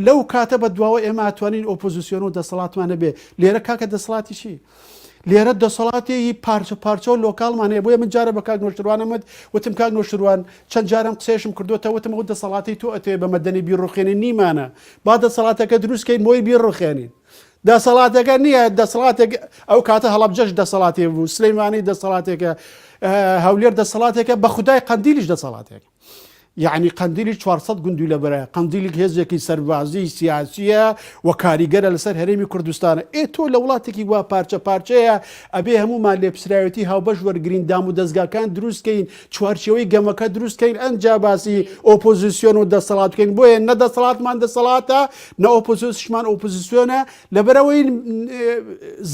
لەو کاتە بە دواوە ئێمە ئەتوانین ئۆپۆزیسیۆن و دەسەڵاتمانە بێ لێرە کاکە دەسەڵاتی چی؟ لێرە دەسەڵاتی پارچە و لۆکاڵمانەیە بۆیە من جارە بە کاک نۆشتروانەمەد وتم کاک نۆشتروان چەند جارم قسێشم کردوتە وتم ئەو دەسەڵاتی تۆ ئەتێ بە مەدەنی بیرڕوخێنی نیمانە با دەسەڵاتەکە دروستکەین بۆی بیرڕوخێنین دەسەڵاتەکە نییە دەسەڵاتێک ئەو کاتە هەڵەبجەش دەسەڵاتی بوو سلەیمانی دەسەڵاتێکە هەولێر دەسەڵاتێکە بە خودای قەندیلیش دەسەڵاتێک یعنی قەندیلی 400 گوندوی لەبەرە قەندیلی هێزێکی سەربازی سیاسیە و کاریگەرە لەسەر هەرێمی کوردستانە تۆ لە وڵاتێکی وا پارچە پارچەیە ئەبێ هەمومان لێپسراوەتی هاوبەش وەرگرین دام و دەستگاکان دروستکەین چوارچێوەی گەمەکە دروستکەین ئەنجا باسی ئۆپۆزیسیۆن و دەسەڵات بکەین بۆیە نە دەسەڵاتمان دەسەڵاتە نە ئۆپۆزیسیۆنمان ئۆپۆزیسیۆنە لەبەرەوەی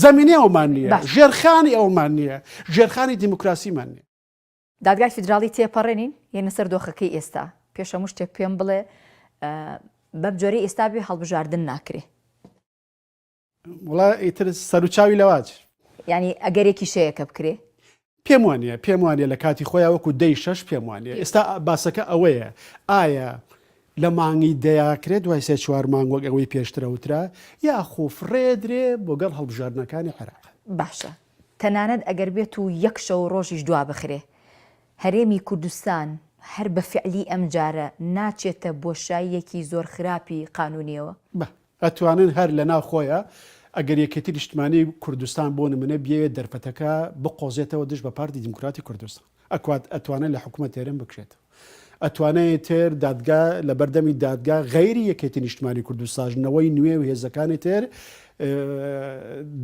زەمینێ ئەومان نییە ژێرخانی ئەومان نییە ژێرخانی دیموکراسیمان نییە دادگای فیدراڵی تێپەڕێنین یەنە سەر دۆخەکەی ئێستا پێش هەموو شتێک پێم بڵێ بەم جۆرەی ئێستا بێ هەڵبژاردن ناکرێ وڵا ئیتر سەرچاوی لەواج ینی ئەگەرێکی شەیەکە بکرێ پێم وانە لە کاتی خۆیان وەکو 6 پێم وانە ئێستا باسەکە ئەوەیە ئایا لە مانگی دەیاکرێت دوای 3-4 مانگ وەک ئەوەی پێشترەوترا یاخۆ فرێدرێ بۆ گەڵ هەڵبژاردنەکانی عێراق باشە تەنانەت ئەگەر بێت و یەک شەو ڕۆژیش دوا بخرێ هەرێمی کوردستان هەر بە فعلی ئەم جارە ناچێتە بۆشاییەکی زۆر خراپی قانونیەوە ئەتوانن هەر لە ناو خۆیە ئەگەر یەکێتی نیشتیمانی کوردستان بۆ نمونە بێوێت دەرفەتەکە بقۆزێتەوە دژ بە پارتی دیموکراتی کوردستان ئەتوانێت لە حکوومەت تێرم بکرێتەوە ئەتوانێت تێر دادگا لە بەردەمی دادگا غەیری یەکێتی نیشتیمانی کوردستانەوەی نوێ و هێزەکانی تێر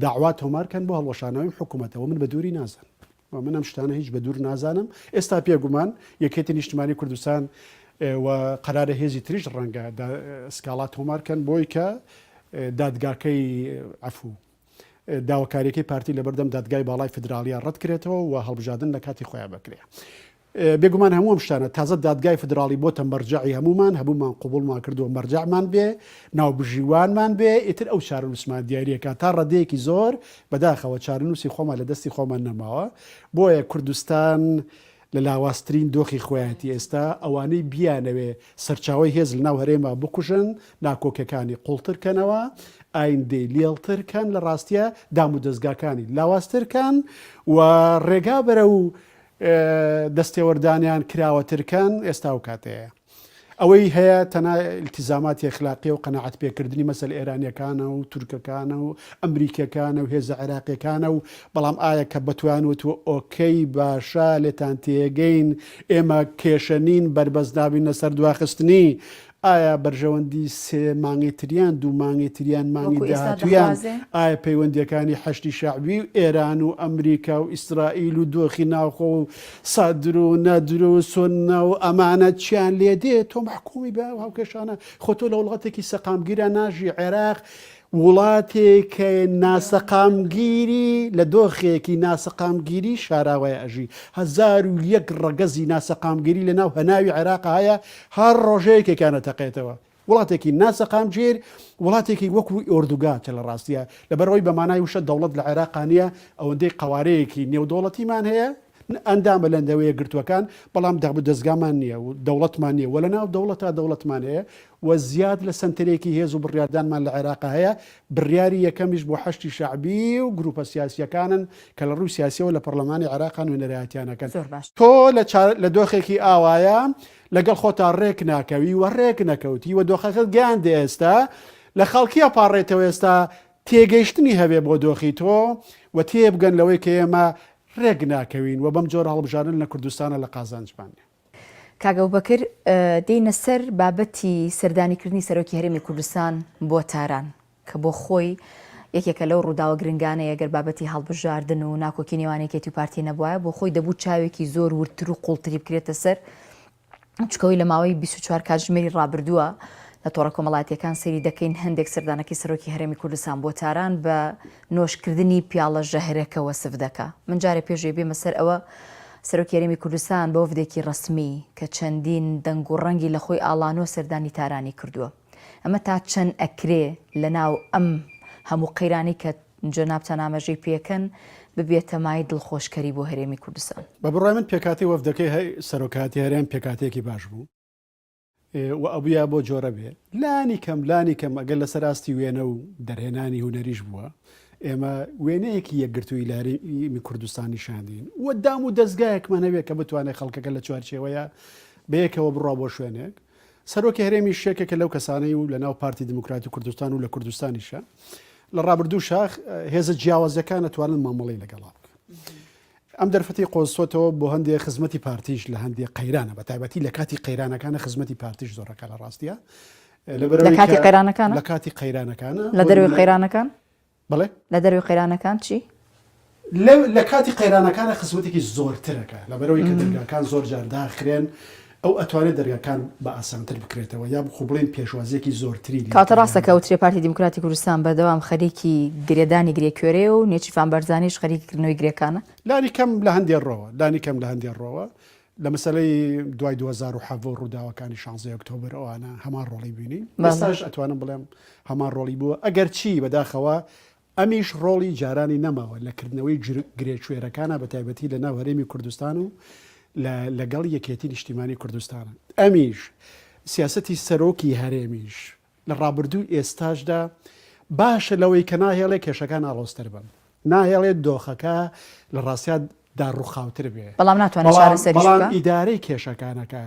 داوات هەمارکەن بۆ هەڵوەشانەوەی حکوومەتەوە من بە دووری نازانم من ئەم شتانە هیچ بە دوور نازانم ئێستا پێگومان یەکێتی نیشتیمانی کوردستان و قەرارە هێزی تریش ڕەنگە سکاڵات هەمارکەن بۆی کە دادگاکەی عەفوو داواکاریەکەی پارتی لە بەردەم دادگای باڵای فدراڵیا ڕەت کرێتەوە و هەڵبژاردن لە کاتی خۆیان بکرێ بێگومان هەموو ئەم شتانە تازە دادگای فدراڵی بۆتە مەرجعی هەمومان قبوڵمان کردووە مەرجعمان بێ ناوبژیوانمان بێ ئیتر ئەو چارەنووسمان دیارریەکە تا ڕەدەیەکی زۆر بەداخەوە چارەنووسی خۆمان لە دەستی خۆمان نەماوە بۆیە کوردستان لە لاواسترین دۆخی خۆیەتی ئێستا ئەوانەی بیانەوێ سەرچاوی هێز لە ناو هەرێمە بکوژن ناکۆکەکانی قوڵترکەنەوە ئایندەی لێڵترکەن لە ڕاستیە دام و دەستگاکانی لاواسترکەن و ڕێگا بەرە و دەستێوەردانیان کراوەترکەن ئێستا و کاتەیە ئەوەی هەیە تەنها التزاماتی اخلاقی و قەناعەت پێکردنی مەسەل ئێرانیەکانە و تورکەکانە و ئەمریکەکانە و هێزە عێراقیەکانە و بەڵام ئایا کە بەتوانوتوە ئۆکەی باشە لێتان تێگەین ئێمە کێشەنین بربەزدابینە سەر دواخستنی ئایا بەرژەوەندی سێ مانگی تریان دوو مانگی تریان مانگی داهاتویان ئایا پەیوەندیەکانی حەشتی شعبی و ئێران و ئەمریکا و ئیسرائیل و دۆخی ناوخۆ و سادر و نەدر و سۆنە و ئەمانە چیان لێ دێت تۆ محکومی بە هاوکێشانە خۆ تۆ لە وڵاتێکی سەقامگیرە ناژی عێراق وڵاتێکە ناسەقامگیری لە دۆخێکی ناسەقامگیری شاراوای ئەژی 1001 ڕەگەزی ناسەقامگیری لە ناو هەناوی عێراق هەیە هەر ڕۆژەیەکێکانە تەقێتەوە وڵاتێکی ناسەقامگیر وڵاتێکی وەکو ئۆردوگاتە لە ڕاستیە لەبەرەوەی بەمانای وشە دەوڵەت لە عێراقانیە ئەوەندەی قوارەیەکی نێودەوڵەتیمان هەیە ئەندامە لەندەوەیە گرتوەکان بەڵام دەستگامان نییە و دەوڵەتمان نییە وە لە ناو دەوڵەتە دەوڵەتمان هەیە و زیاد لە سنتەرێکی هێز و بڕیاردانمان لە عێراق هەیە بڕیاری یەکەمیش بۆ حەشتی شعبی و گروپە سیاسیەکانن کە لە ڕووی سیاسیەوە لە پەرلەمانی عێراقان و نەرایەتیانەکەن تۆ لە دۆخێکی ئاوایە لەگەڵ خۆتا ڕێک ناکەوی و ڕێک نەکەوتی و دۆخەکەت گیاندە ئێستا لە خەڵکیە پاڕێتەوە ئێستا تێگەیشتنی هەبێ بۆ دۆخی تۆ و تێبگەن لەوەی کە ئێمە ڕێک ناکەوین و بەم جۆر هەڵبژارن لە کوردستانە لە قازانجبانێ کاگە بەکر دێنە سەر بابەتی سەردانیکردنی سەرۆکی هەرێمی کوردستان بۆ تاران کە بۆ خۆی یەکێکە لەو ڕووداوە گرنگانە ئەگەر بابەتی هەڵبژاردن و ناکۆکی نێوانێکێتی و پارتی نەبووە بۆ خۆی دەبوو چاوێکی زۆر ورتر و قوڵتری بکرێتە سەر چکەوەی لە ماوەی 24 کاتژمێری ڕابردووە لە تۆڕە کۆمەڵاتیەکان سەیری دەکەین هەندێک سەردانەکی سەرۆکی هەرێمی کوردستان بۆ تاران بە نۆشکردنی پیاڵە ژەهرەکەوە سف دەکا من جارێ پێشێ بێمە سەر ئەوە سەرۆکی هەرێمی کوردستان بە وفدێکی ڕسمی کە چەندین دەنگ و ڕەنگی لە خۆی ئاڵانۆ سەردانی تارانی کردووە ئەمە تا چەند ئەکرێ لە ناو ئەم هەموو قەیرانی کە جەنابتان ئاماژەی پێکەن ببێتە مای دڵخۆشکەری بۆ هەرێمی کوردستان بە بڕای من پێکاتی وەفدەکەی سەرۆکاتی هەرێم پێکاتێکی باش بوو و ئەبووە بۆ جۆرە بێ لانی کەم ئەگەر لەسەر ئاستی وێنە و دەرهێنانی هوەریش بووە ئێمە وێنەیەکی یەکگرتووی لارێمی کوردستانی شاندین و دام و دەستگایەکمان هەوێت کە بتوانێت خەڵکەکە لە چوارچێوەیە بەیەکەوە بڕوا بۆ شوێنێک سەرۆکی هەرێمی شێکێکە لەو کەسانەی و لە ناو پارتی دموکراتی کوردستان و لە کوردستانیشە لە ڕابردوو شاخ هێزە جیاوازەکان نەتوانن مامەڵی لەگەڵا ئەم دەرفەتی قۆزسۆتەوە بۆ هەندێک خزمەتی پارتیش لە هەندێک قەیرانە بە تایبەتی لە کاتی قەیرانەکانە خزمەتی پارتیش زۆرەکە لە ڕاستیە لە کاتی قەیرانەکان لە کاتی قەیرانەکانە لە دەروی قەیرانەکان بڵێ لە دەروی قەیرانەکان چی لە کاتی قەیرانەکانە خزمەتێکی زۆرترەکە لە بەرەوەی کە دەرگاکان زۆر جار داخرێن ئەو ئەتوانێت دەرگاکان بە ئاسانتر بکرێتەوە یا بخۆ بڵێن پێشوازیەکی زۆرتری کاتە ڕاستە کەوترێ پارتی دموکراتی کوردستان بەدەوام خەریکی گرێدانی گرێکوێرێ و نێچیفان بەرزانیش خەریکردنەوەی گرێکانە لانی کەم لە هەندێک ڕۆوە لە مەسلەی دوای 2007 ڕووداوەکانی 16 ئۆکتۆبر ئەوانە هەمان ڕۆڵی بینین ئێستاش ئەتوانم بڵێم هەمان ڕۆڵی بووە ئەگەر چی بەداخەوە ئەمیش ڕۆڵی جارانی نەماوە لەکردنەوەی گرێکوێرەکانە بە تایبەتی لە ناو هەرێمی کوردستان و لەگەڵ یەکێتی نیشتیمانی کوردستانە ئەمیش سیاسەتی سەرۆکی هەرێمیش لە ڕابردوو ئێستاشدا باشە لەوەی کە ناهێڵێ کێشەکان ئاڵۆستەر بن ناهێڵێت دۆخەکە لە ڕاستیە داڕووخاوتر بێ بەڵام ناتوانێت چارەسەریش بکات ئیدارەی کێشەکانەکە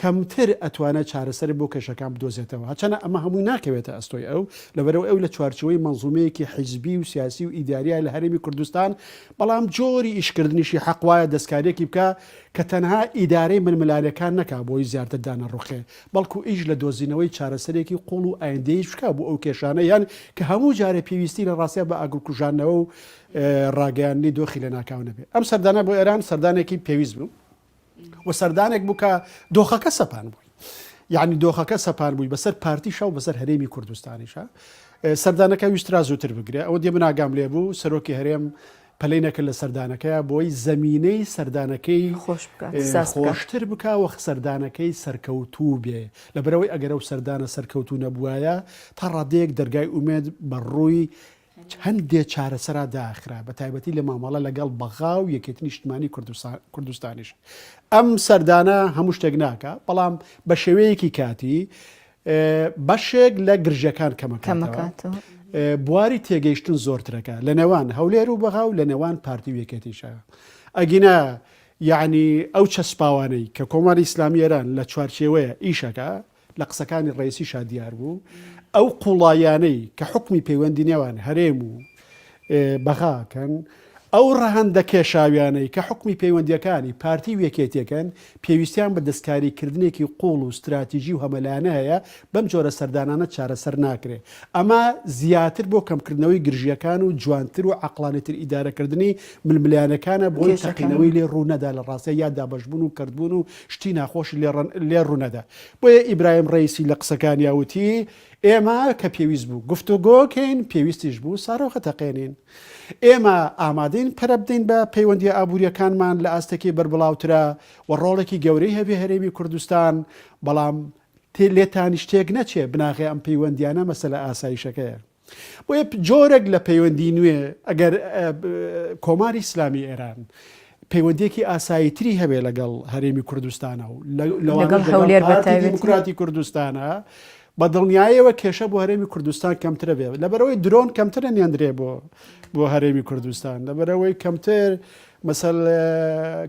کەمتر ئەتوانێت چارەسەر بۆ کێشەکان بدۆزێتەوە هەچەنە ئەمە هەمووی ناکەوێتە ئەستۆی ئەو لەبەرەوە ئەو لە چوارچەوەی مەنزومەیەکی حیزبی و سیاسی و ئیداریە لە هەرێمی کوردستان بەڵام جۆری ئیشکردنیشی حەقوایە دەستکارێکی بکە کە تەنها ئیدارەی ململانەکان نەکا بۆی زیاتر دانەڕوخێ بەڵکو ئیش لە دۆزینەوەی چارەسەرێکی قوڵ و ئایندەیەش بکە بۆ ئەو کێشانە یان کە هەموو جارە پێویستی لە ڕاستیە بە ئاگرکوژانەوە و ڕاگەیاندنی دۆخی لە ناکاو نەبێت ئەم سەردانە بۆ ئێران سەردانێکی پێویست بوو و سەردانێک بوو کە دۆخەکە سەپان بووی یعنی دۆخەکە سەپان بووی بەسەر پارتیشە و بەسەر هەرێمی کوردستانیشە سەردانەکە ویسترا زووتر بگرێ ئەوە دێ من ئاگام لێ بوو سەرۆکی هەرێم پەلەی نەکرد لە سەردانەکەیە بۆی زەمینەی سەردانەکەی خۆشتر بکوە سەردانەکەی سەرکەوتوو بێ لە بەرەوەی ئەگەرە و سەردانە سەرکەوتوو نەبووایە تا ڕادەیەک دەرگای ئومێد بەڕووی هەندێک چارەسەرا داخرا بە تایبەتی لە مامەڵە لەگەڵ بەغا و یەکێتی نیشتمانی کوردستانیش ئەم سەردانە هەموو شتێک ناکە بەڵام بە شێوەیەکی کاتی بەشێک لە گرژەکان کەمەکاتەوە بواری تێگەیشتن زۆرترەکە لە نێوان هەولێر و بەغا و لە نێوان پارتی و یەکێتیشە ئەگینە یعنی ئەو چەسپاوانەی کە کۆماری ئیسلامی ئێران لە چوارچێوەیە ئیشەکە لە قسەکانی ڕئیسیشا دیار بوو ئەو قوڵایانەی کە حکمی پەیوەندی نێوان هەرێم و بەغاکەن ئەو ڕەهەندە کێشاویانەی کە حکمی پەیوەندیەکانی پارتی وێکێتیەکەن پێویستیان بە دەستکاریکردنێکی قوڵ و استراتیژی و هەمەلایانە هەیە بەم جۆرە سەردانانە چارەسەر ناکرێ ئەمە زیاتر بۆ کەمکردنەوەی گرژیەکان و جوانتر و عەقڵانیتر ئیدارەکردنی ململایانەکانە بۆی تەقینەوەی لێ ڕوونەدا لە ڕاستە یا دابەشبوون و کردبوون و شتی ناخۆش لێ ڕوونەدا بۆیە ئیبراهیم ڕەیسی لە قسەکانی وتی ئێمە کە پێویست بوو گفتوگۆکەین پێویستیش بوو سارۆخە تەقێنین ئێمە ئامادەین پەرە بدەین بە پەیوەندی ئابوووریەکانمان لە ئاستێکی بەربڵاوترە و ڕۆڵێکی گەورەی هەبێ هەرێمی کوردستان بەڵام لێتانی شتێک نەچێ بناغێ ئەم پەیوەندیانە مەسەلە ئاسایشەکەیە بۆیە جۆرێک لە پەیوەندی نوێ ئەگەر کۆماری ئیسلامی ئێران پەیوەندێکی ئاساییتری هەبێ لەگەڵ هەرێمی کوردستانە و لەگەڵ هەولێر پارتی دیموکراتی کوردستانە بە دڵنیایەوە کێشە بۆ هەرێمی کوردستان کەمترە بێ لەبەرەوەی درۆن کەمترە نیاندرێ بۆ هەرێمی کوردستان لەبەرەوەی کەمتر مەسەل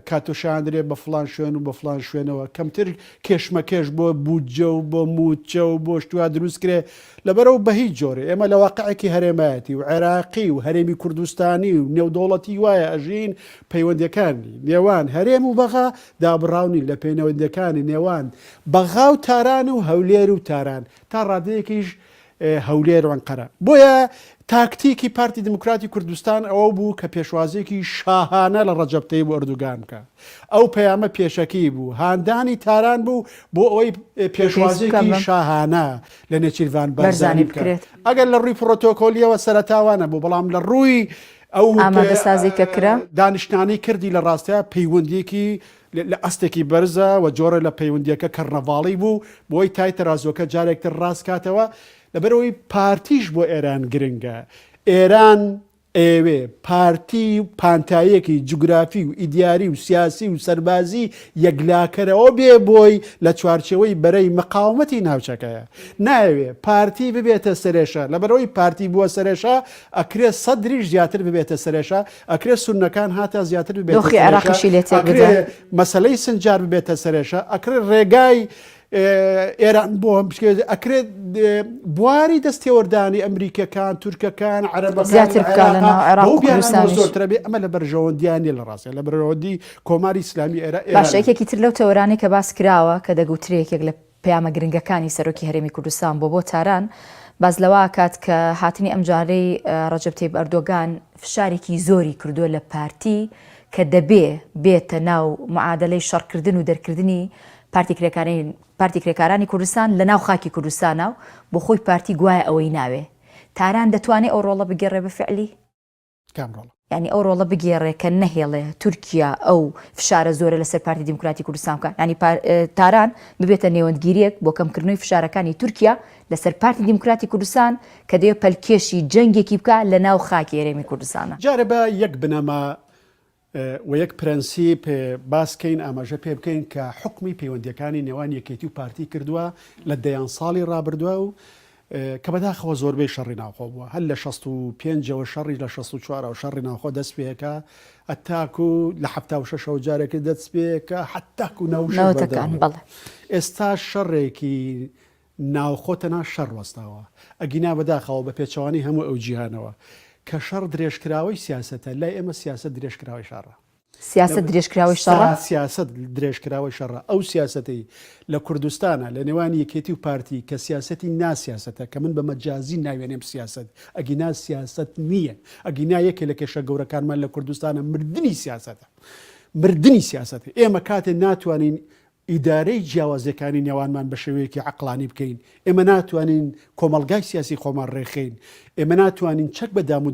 کاتۆشاندرێ بە فلان شوێن و بە فلان شوێنەوە کەمتر کێشمەکێش بۆ بودجە و بۆ موچە و بۆ شتوا دروست کرێ لەبەرەوە بە هیچ جۆرە ئێمە لە واقعێکی هەرێمایەتی و عێراقی و هەرێمی کوردستانی و نێودوڵەتی وایە ئەژین پەیوەندەکانی نێوان هەرێم و بەغا دابڕاونی لە پەیوەندەکانی نێوان بەغا و تاران و هەولێر و تاران تا ڕادەیەکیش هەولێر وەنقەرە بۆیە تاکتیکی پارتی دموکراتی کوردستان ئەوە بوو کە پێشوازێکی شاهانە لە ڕەجەب تەیب ئەردوگان بکە ئەو پەیامە پێشەکی بوو هاندانی تاران بوو بۆ ئەوەی پێشوازێکی شاهانە لە نێچیروان بەرزانی بکرێت ئەگەر لە ڕووی پرۆتۆکۆلیەوە سەرەتاوانە بوو بەڵام لە ڕووی ئەو ئامادەسازی کە کرا دانیشتانی کردی لە ڕاستەیە پەیوەندێکی لە ئەستێکی بەرزە و جۆرە لە پەیوەندیەکە کەرنەڤاڵی بوو بۆی تای تەرازۆکە جارێکتر ڕاستکاتەوە لەبەرەوەی پارتیش بۆ ئێران گرنگە ئێران ئێوێ پارتی و پانتایەکی جوگرافی و ئیدیاری و سیاسی و سەربازی یەکلاکەرەوە بێ بۆی لە چوارچەوەی بەرەی مەقاومەتی ناوچەکەیە ناوێ پارتی ببێتە سەرێشە لەبەرەوەی پارتی بووە سەرێشە ئەکرێ سەدریش زیاتر ببێتە سەرێشە ئەکرێ سونەکان هاتە زیاتر ببێتە مەسەلەی سنجار ببێتە سەرێشە ئەکرێ ڕێگای ئێران بۆ ئەکرێت بواری دەستێوەردانی ئەمریکەکان تورکەکان عەرەبەکانزۆرترە بێ ئەمە لە بەرژەوەندیانی لە ڕاستە لە بەرەوەندی کۆماری ئیسلامی باشەیەکی تر لەو تەوەرانی کە باس کراوە کە دەگوترێکێک لە پەیامە گرنگەکانی سەرۆکی هەرێمی کوردستان بۆ تاران باز لەوە کات کە هاتنی ئەمجارەی ڕەجەب تەیب ئەردۆگان فشارێکی زۆری کردووە لە پارتی کە دەبێ بێتە ناو معادلەی شەڕکردن و دەرکردنی پارتی کرێکارانی کوردستان لە ناو خاکی کوردستانە و بۆ خۆی پارتی گوایە ئەوەی ناوێ تاران دەتوانێت ئەو ڕۆڵە بگێڕێ بەفعلی ینی ئەو ڕۆڵە بگێڕێ کە نەهێڵێ تورکیا ئەو فشارە زۆرە لەسەر پارتی دیموکراتی کوردستان بکە ینی تاران ببێتە نێوەندگیریەک بۆ کەمکردنەوەی فشارەکانی تورکیا لەسەر پارتی دیموکراتی کوردستان کە دەیە پەلکێشی جەنگێکی بکە لە ناو خاکی هەرێمی کوردستانە جارە بە یەک بنەما و یەک پرەنسیپ باسکەین ئاماژە پێ بکەین کە حکمی پەیوەندیەکانی نێوان یەکێتی و پارتی کردووە لە دەیان ساڵی ڕابردووە و کە بەداخەوە زۆربەی شەڕی ناوخۆ بووە هەر لە 65ەوە شەڕی لە 64 شەڕی ناوخۆ دەست پێەکە ئەتاکو لە 76 جارێکی دەست پێەکە حتاکو ناوشەکان بڵێ ئێستا شەڕێکی ناوخۆتەنا شەڕ وەستاوە ئەگینا بەداخەوە بە پێچەوانی هەموو ئەو جیهانەوە کە شەڕ درێژکراوەی سیاسەتە لای ئێمە سیاست درێژکراوی شەڕە سیاست درێژکراوی شەڕە سیاست درێژکراوی شەڕە ئەو سیاسەتی لە کوردستانە لە نێوان یەکێتی و پارتی کە سیاسەتی ناسیاسەتە کە من بە مەجازی ناوێنێم سیاست ئەگینا سیاست نییە ئەگینا یەکێ لە کێشە گەورەکانمان لە کوردستانە مردنی سیاسەتە مردنی سیاسەتی ئێمە کاتێ ناتوانین ئیدارەی جیاوازەکانی نێوانمان بە شێوەیەکی عەقڵانی بکەین ئێمە ناتوانین کۆمەڵگای سیاسی خۆمان ڕێخین ئێمە ناتوانین چەک بە دام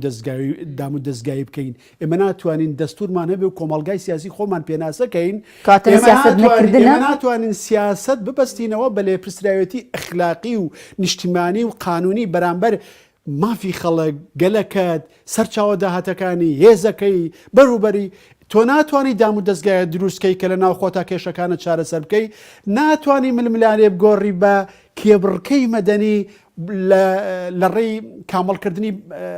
و دەستگایی بکەین ئێمە ناتوانین دەستورمان هەبێ و کۆمەڵگای سیاسی خۆمان پێناسەکەین ئێمە ناتوانین سیاست ببەستینەوە بە لێپرسراوێتی ئەخلاقی و نیشتیمانی و قانونی بەرامبەر مافی خەڵک گەلەکەت سەرچاوە داهاتەکانی هێزەکەی بەروبەری تۆ ناتوانانی دام و دەستگایە دروستکەی کە لە ناو خۆتا کێشەکانە چارەسەر بکەی ناتوانانی ململانێ بگۆڕی بە کێبڕکەی مەدەنی لە ڕێی کامەڵکردنی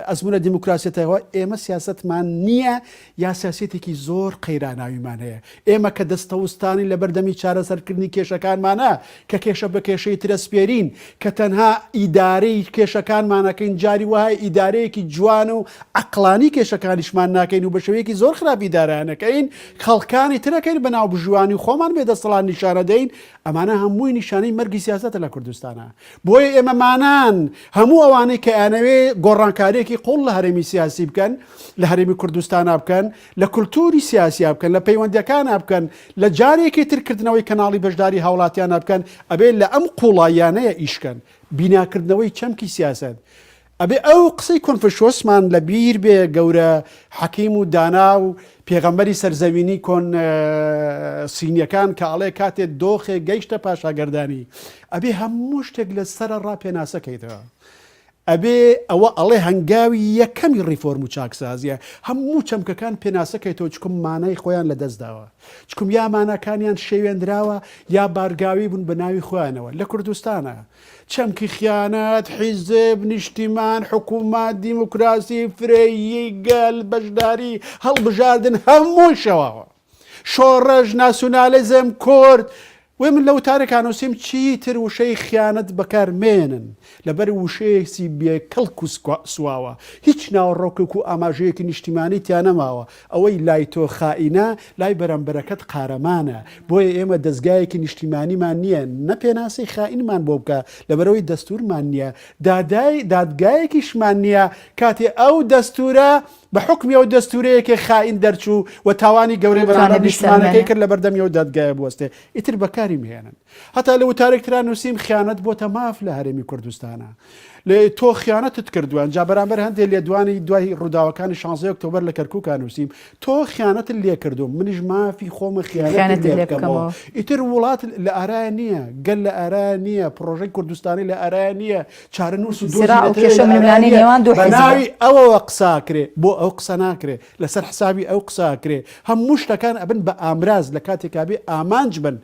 ئەزمونە دیموکراسیەتەوە ئێمە سیاستمان نییە یا سیاسەتێکی زۆر قەیراناویمان هەیە ئێمە کە دەستەوستانی لە بەردەمی چارەسەرکردنی کێشەکانمانە کە کێشە بە کێشەی ترەسپێرین کە تەنها ئیدارەی کێشەکانمانەکەین جاری وهای ئیدارەیەکی جوان و عەقڵانی کێشەکانیشمان ناکەین و بە شێوەیەکی زۆر خراپی ئیدارانەکەین خەڵکانی ترەکەین بەناو بژوانی و خۆمان بێدەسەڵات نیشانە دەین ئەمانە هەمووی نیشانەی مەرگی سیاسەتە لە کوردستانە بۆیە ئێمەمانان هەموو ئەوانەی کە ئەنەوێ گۆڕانکاریێکی قوڵ لە هەرێمی سیاسی بکەن لە هەرێمی کوردستانە بکەن لە کولتوری سیاسیا بکەن لە پەیوەندیەکانە بکەن لە جارێکی ترکردنەوەی کەناڵی بەشداری هاوڵاتیانە بکەن ئەبێ لە ئەم قوڵایانەیە ئیشکەن بیناکردنەوەی چەمکی سیاست ئەبێ ئەو قسەی کۆنفوشیۆسمان لە بیر بێ گەورە حەکیم و دانا و پێغەمبەری سەرزەوینی کۆن سینیەکان کە ئەڵێ کاتێ دۆخێ گەیشتە پاشاگەردانی ئەبێ هەموو شتێک لە سەرە ڕاپێناسەکەیتەوە ئەبێ ئەوە ئەڵێ هەنگاوی یەکەمی ڕیفۆرم و چاکسازیە هەموو چەمکەکان پێناسەکەیتەوە چکم مانای خۆیان لە دەستداوە چکم یا ماناکانیان شێوێنراوە یا بارگاوی بوون بە ناوی خۆیانەوە لە کوردستانە چەمکی خیانەت حیزب نیشتیمان حکوومەت دیموکراسی فرەیی گەل بەشداری هەڵبژاردن هەمووی شەواوە شۆڕەژ ناسیۆنالیزم کورد وێ من لە وتارێکان نووسیم چیتر وشەی خیانەت بەکارمێنن لەبەر وشەیەکی بێکەڵک و سواوە هیچ ناوەڕۆکێک و ئاماژەیەکی نیشتیمانی تیان نەماوە ئەوەی لای تۆ خائینە لای بەرەمبەرەکەت قارەمانە بۆیە ئێمە دەستگایەکی نیشتیمانیمان نییە نەپێناسی خائینمان بۆ بکە لەبەرەوەی دەستورمان نییە دادگایەکیشمان نییە کاتێ ئەو دەستورە بە حکمی ئەو دەستورەیەکی خائین دەرچوو و تاوانی گەورەی بەرامبەر نیشتیمانەکەی کرد لە بەردەمی ئەو دادگایە بوەستێ ئیتر بەکاری مهێنن هەتا لە وتارێکتران نووسیم خیانەت بۆتە ماف لە هەرێمی کوردستانە لێ تۆ خیانەتت کردووە جا بەرامبەر هەندێک لێدوانی دوای ڕووداوەکانی 16 ئۆکتۆبەر لە کەرکووکان نووسیم تۆ خیانەتت لێ کردووە منیش مافی خۆمە خیانەت لێ بکەمەوە ئیتر وڵات لە ئارایە نییە گەل لە ئارایە نییە پرۆژەی کوردستانی لە ئارایە نییە چارەنووس و بەناوی ئەوەوە قساکرێ بۆ ئەو قسە ناکرێ لەسەر حسابی ئەو قساکرێ هەموو شتەکان ئەبن بە ئامراز لە کاتێکا بێ ئامانج بن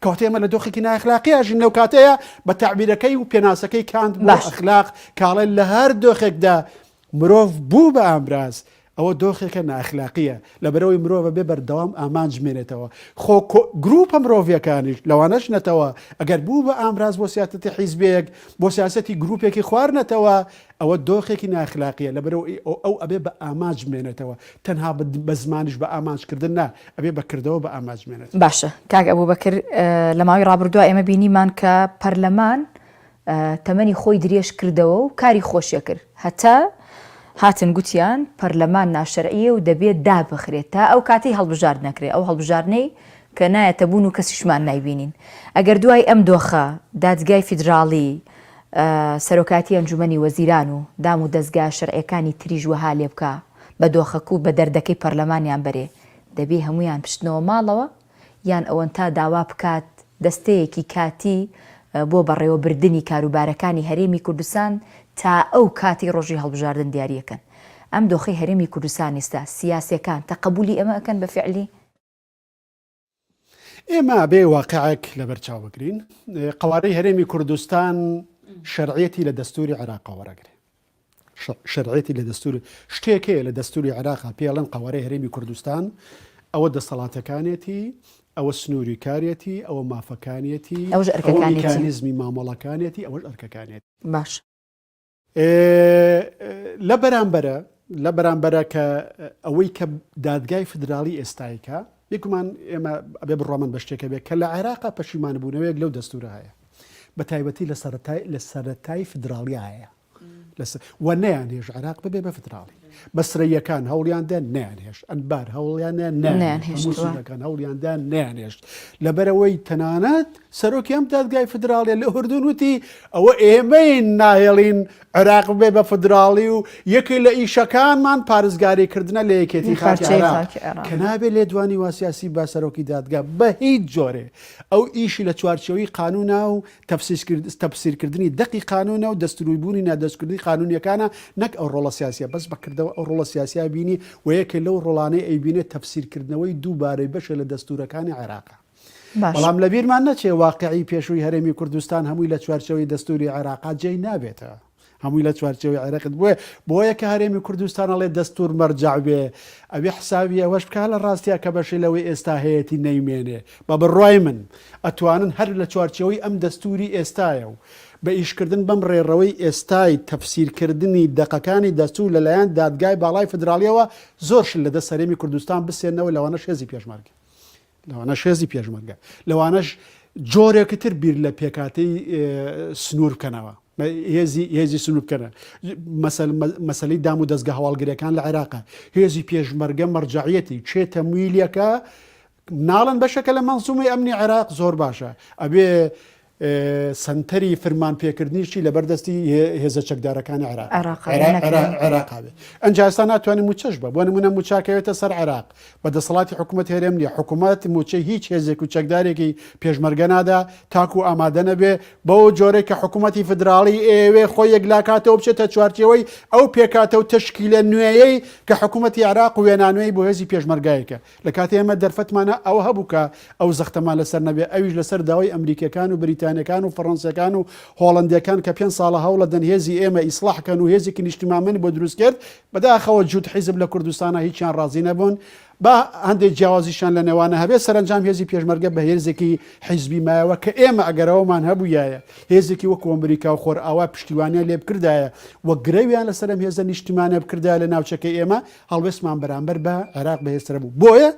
کەواتە ئێمە لە دۆخێکی ناخلاقیە ژین لەو کاتەیە بە تعبیرەکەی و پێناسەکەی کاند بۆ ئەخلاق کاڵێ لە هەر دۆخێکدا مرۆڤ بوو بە ئامراز ئەوە دۆخێکە ناخلاقیە لەبەرەوەی مرۆڤە بێ بەردەوام ئامانجمێنێتەوە خۆ گروپە مرۆڤیەکانیش لەوانەش نەتەوە ئەگەر بوو بە ئامراز بۆ سیاسەتی حیزبێک بۆ سیاسەتی گروپێکی خواردنەتەوە ئەوە دۆخێکی ناخلاقیە لەبەرەوەی ئەو ئەبێ بە ئامانجمێنێتەوە تەنها بە زمانیش بە ئامانجکردن نا ئەبێ بەکردەوە بە ئامانجمێنێت باشە کاک ئەبوبەکر لە ماوەی ڕابردووە ئێمە بینیمان کە پەرلەمان تەمەنی خۆی درێژ کردەوە و کاری خۆشیە کرد هەتا هاتن گوتیان پەرلەمان ناشەرعیە و دەبێت دابخرێت تا ئەو کاتی هەڵبژارد نەکرێت ئەو هەڵبژاردنەی کە نایەتە بوون و کەسیشمان نایبینین ئەگەر دوای ئەم دۆخە دادگای فیدراڵی سەرۆکاتی ئەنجومەنی وەزیران و دام و دەستگا شەرعیەکانی تریژ وەها لێ بکە بە دۆخەکە و بە دەردەکەی پەرلەمانیان بەرێ دەبێ هەمویان پشتنەوە ماڵەوە یان ئەوەن تا داوا بکات دەستەیەکی کاتی بۆ بەڕێوەبردننی کاروبارەکانی هەرێمی کوردستان تا ئەو کاتی ڕۆژی هەڵبژاردن دیارریەکەن ئەم دۆخی هەرێمی کوردستان ئێستا سیاسیەکان تەقبولی ئەمە ئەکەن بە فعلی ئێمە بێ واقعێک لەبەرچاو بگرین قوارەی هەرێمی کوردستان شەرعیەتی لە دەستوری عێراقا وەرەگرێ شەرعیەتی لە دەستوری شتێکەیە لە دەستوری عێراقا پێڵەن قوارەی هەرێمی کوردستان ئەوە دەسەڵاتەکانێتی ئەوە سنووری کارێتی ئەوە مافەکانێتی ئەوە میکانیزمی مامەڵەکانێتی ئەوەش ئەرکەکانێت باش لە بەرامبەرە کە ئەوەی کە دادگای فدراڵی ئێستایکە یەکمان ئێمە ئەبێ بڕۆمان بە شتێکە بێت کە لە عێراقا پەشیمانبوونەوەیەک لەو دەستورە هەیە بە تایبەتی لە سەرەتای فدراڵی هەیە و نەیانهێش عێراق ببێ بە فدراڵی بەسرەیەکان هەوڵیاندا نەیانهێشت ئەنبار هەوڵیانە نەیانهێشتەکان هەوڵیاندا نەیانهێشت لەبەرەوەی تەنانەت سەرۆکی ئەم دادگای فدراڵیە لە ئوردون وتی ئەوە ئێمەین ناهێڵین عێراق بێ بە فدراڵی و یەکی لە ئیشەکانمان پارێزگاریکردنە لە یەکێتی خاکی عێراق کە نابێت لێدوانی وا سیاسی با سەرۆکی دادگا بە هیچ جۆرێ ئەو ئیشی لە چوارچەوەی قانونا و تەفسیرکردنی دەقی قانونە و دەستورویبوونی نادەستکردنی قانونیەکانە نەک ئەو ڕۆڵە سیاسیە بەس بەکردەوە ئەو ڕۆڵە سیاسیا بینی و یەکێ لەو ڕۆڵانەی ئەیبینێت تەفسیرکردنەوەی دووبارەی بەشە لە دەستورەکانی عێراقا بەڵام لە بیرمان نەچێ واقعی پێشووی هەرێمی کوردستان هەمووی لە چوارچەوەی دەستوری عێراق جێی نابێتەوە هەمووی لە چوارچەوەی عێراقت بۆیە کە هەرێمی کوردستان ئەڵێ دەستور مەرجع بێ ئەوێ حسابی ئەوەش بکە لە ڕاستیا کە بەشی لەوەی ئێستا هەیەی نەیمێنێ بە بڕوای من ئەتوانن هەر لە چوارچەوەی ئەم دەستوری ئێستایە و بە ئیشکردن بەم ڕێڕەوەی ئێستای تەفسیرکردنی دەقەکانی دەستور لەلایەن دادگای باڵای فدرالیەوە زۆرش لەدەست هەرێمی کوردستان بسێنەوە لەوانەش هێزی پێشمەرگە لەوانەش هێزی پێشمەرگە لەوانەش جۆرێکتر بیر لە پێکاتەی سنوور بکەنەوە هێزی سنوور بکەنە مەسەلەی دام و دەستگە هەواڵگرەکان لە عێراقا هێزی پێشمەرگە مەرجعیەتی چێتە مویلەکە ناڵەن بەشەکە لە مەنزومەی ئەمنی عێراق زۆر باشە ئەبێ سنتەری فرمان پێکردنیشی لە بەردەستی هێزە چەکدارەکانی عێراق بێ ئەنج ئێستا ناتوانین موچەش بە بۆ نمونە موچاکەوێتە سەر عێراق بە دەسەڵاتی حکوومەت هێرێم نیە حکوومەت موچەی هیچ هێزێک و چەکدارێکی پێشمەرگە نادا تاکو ئامادە نەبێ بەو جۆرێک کە حکوومەتی فدراڵی ئێوێ خۆی یەکلاکاتەوە بچێتە چوارچەوەی ئەو پێکاتە و تشکیلە نوێیەی کە حکوومەتی عێراق و وێنانوێی بۆ هێزی پێشمەرگایەکە لە کاتی ئێمە دەرفەتمانە ئەوە هەبوو کە ئەو زەختەمان لەسەر نەبێ ئەویش لەسەر داوای ئەمریکەکان و بریتانیەکان و فەڕەنسیەکان و هۆڵندیەکان کە 5 ساڵە هەوڵە دەن هێزی ئێمە ئیسلاحکەن و هێزێکی نیشتیمامەنی بۆ دروست کرد بەداخەوە جووت حیزب لە کوردستانە هیچیان ڕازی نەبوون با هەندێک جیاوازیشان لە نێوانە هەبێت سەرنجام هێزی پێشمەرگە بە هێزێکی حیزبی مایەوە کە ئێمە ئەگەرەوەمان هەبوویایە هێزێکی وەکو ئەمریکا و خۆر ئاوا پشتیوانیان لێ بکردایە وە گرەویان لەسەرم هێزە نیشتیمانە بکردایە لە ناوچەکەی ئێمە هەڵوێستمان بەرامبەر بە عێراق بەهێزترە بوو بۆیە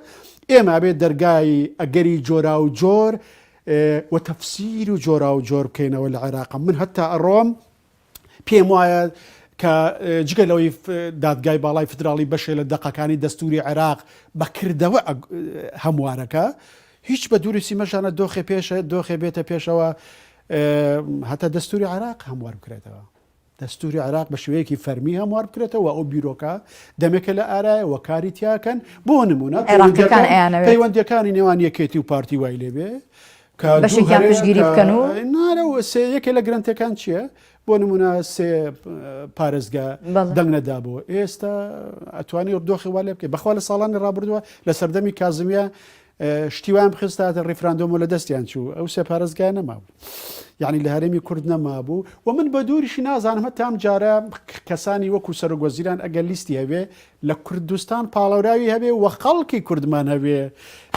ئێمە بێت دەرگای ئەگەری جۆرا و جۆر و تەفسیر و جۆرا و جۆر بکەینەوە لە عێراق من هەتا ئەڕۆم پێم وایە کە جگەلەوەی دادگای باڵای فدراڵی بەشێ لە دەقەکانی دەستوری عێراق بەکردەوە هەموارەکە هیچ بە دووری مەژانە دۆخێ پێشە دۆخێ بێتە پێشەوە هەتا دەستوری عێراق هەموار بکرێتەوە دەستوری عێراق بە شوەیەکی فەرمی هەموار بکرێتەوە ئەو بیرۆکە دەمێکە لە ئارایە وە کاری تیاکەن بۆ نمونە پەیوەندیەکانی نێوان یەکێتی و پارتی وای لێبێ بەشێکیان پشتگیری بکەن و نارەوە یەکێ لە گرنتەکان چییە؟ بۆ نمونە سێ پارێزگا دەنگ نەدابووە ئێستا ئەتوانی دۆخی وا لێ بکەیت بەخوا لە ساڵانی ڕابردووە لە سەردەمی کازمیە شتیوان بخستاتە ڕیفراندۆم لە دەستیان چوو ئەو سێ پارێزگای نەمابوو یعنی لە هەرێمی کورد نەمابوو و من بە دووریشی نازانم هەتام جارە کەسانی وەکو سەرۆکوەزیران ئەگەر لیستی هەبێ لە کوردستان پاڵەوراوی هەبێ و خەڵکی کوردمان هەبێ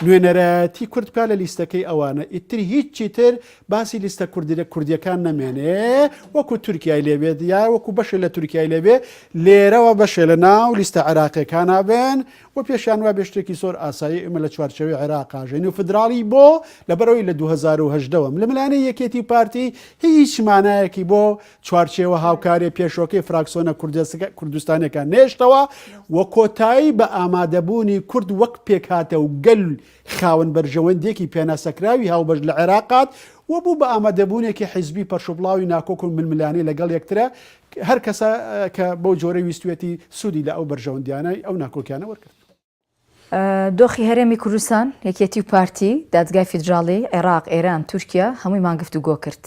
نوێنەرەتی کورد بکات لە لیستەکەی ئەوانە ئیتر هیچی تر باسی لیستە کوردیەکان نەمێنێ وەکو تورکیای لێبێت یا وەکو بەشێ لە تورکیای لێبێ لێرەوە بەشێ لە ناو لیستە عێراقیەکان نابێن و پێشیان وا بێ شتێکی زۆر ئاسایی ئێمە لە چوارچەوەی عێراقاژین و فدراڵی بۆ لەبەرەوەی لە 2010 لە ملانەی یەکێتی پارتی هیچ مانایەکی بۆ چوارچێوە هاوکاری پێشۆکەی فراکسۆنە کوردستانەکان نێشتەوە و کۆتایی بە ئامادەبوونی کورد وەک پێکاتە و گەل خاون بەرژەوەندێکی پێناسەکراوی هاوبەش لە عێراقات و بوو بە ئامادەبوونێکی حیزبی پەرشوبڵاوی ناکۆک و ململانی لەگەڵ یەکترە هەر کەسە کە بۆ جۆرەی ویستوێتی سوودی لە ئەو بەرژەوەندیانە ئەو ناکۆکیانە وەرگرت. دۆخی هەرێمی کوردستان یەکێتی و پارتی دادگای فیدراڵی عێراق ئێران تورکیا هەمووی مانگفتوگۆ کرد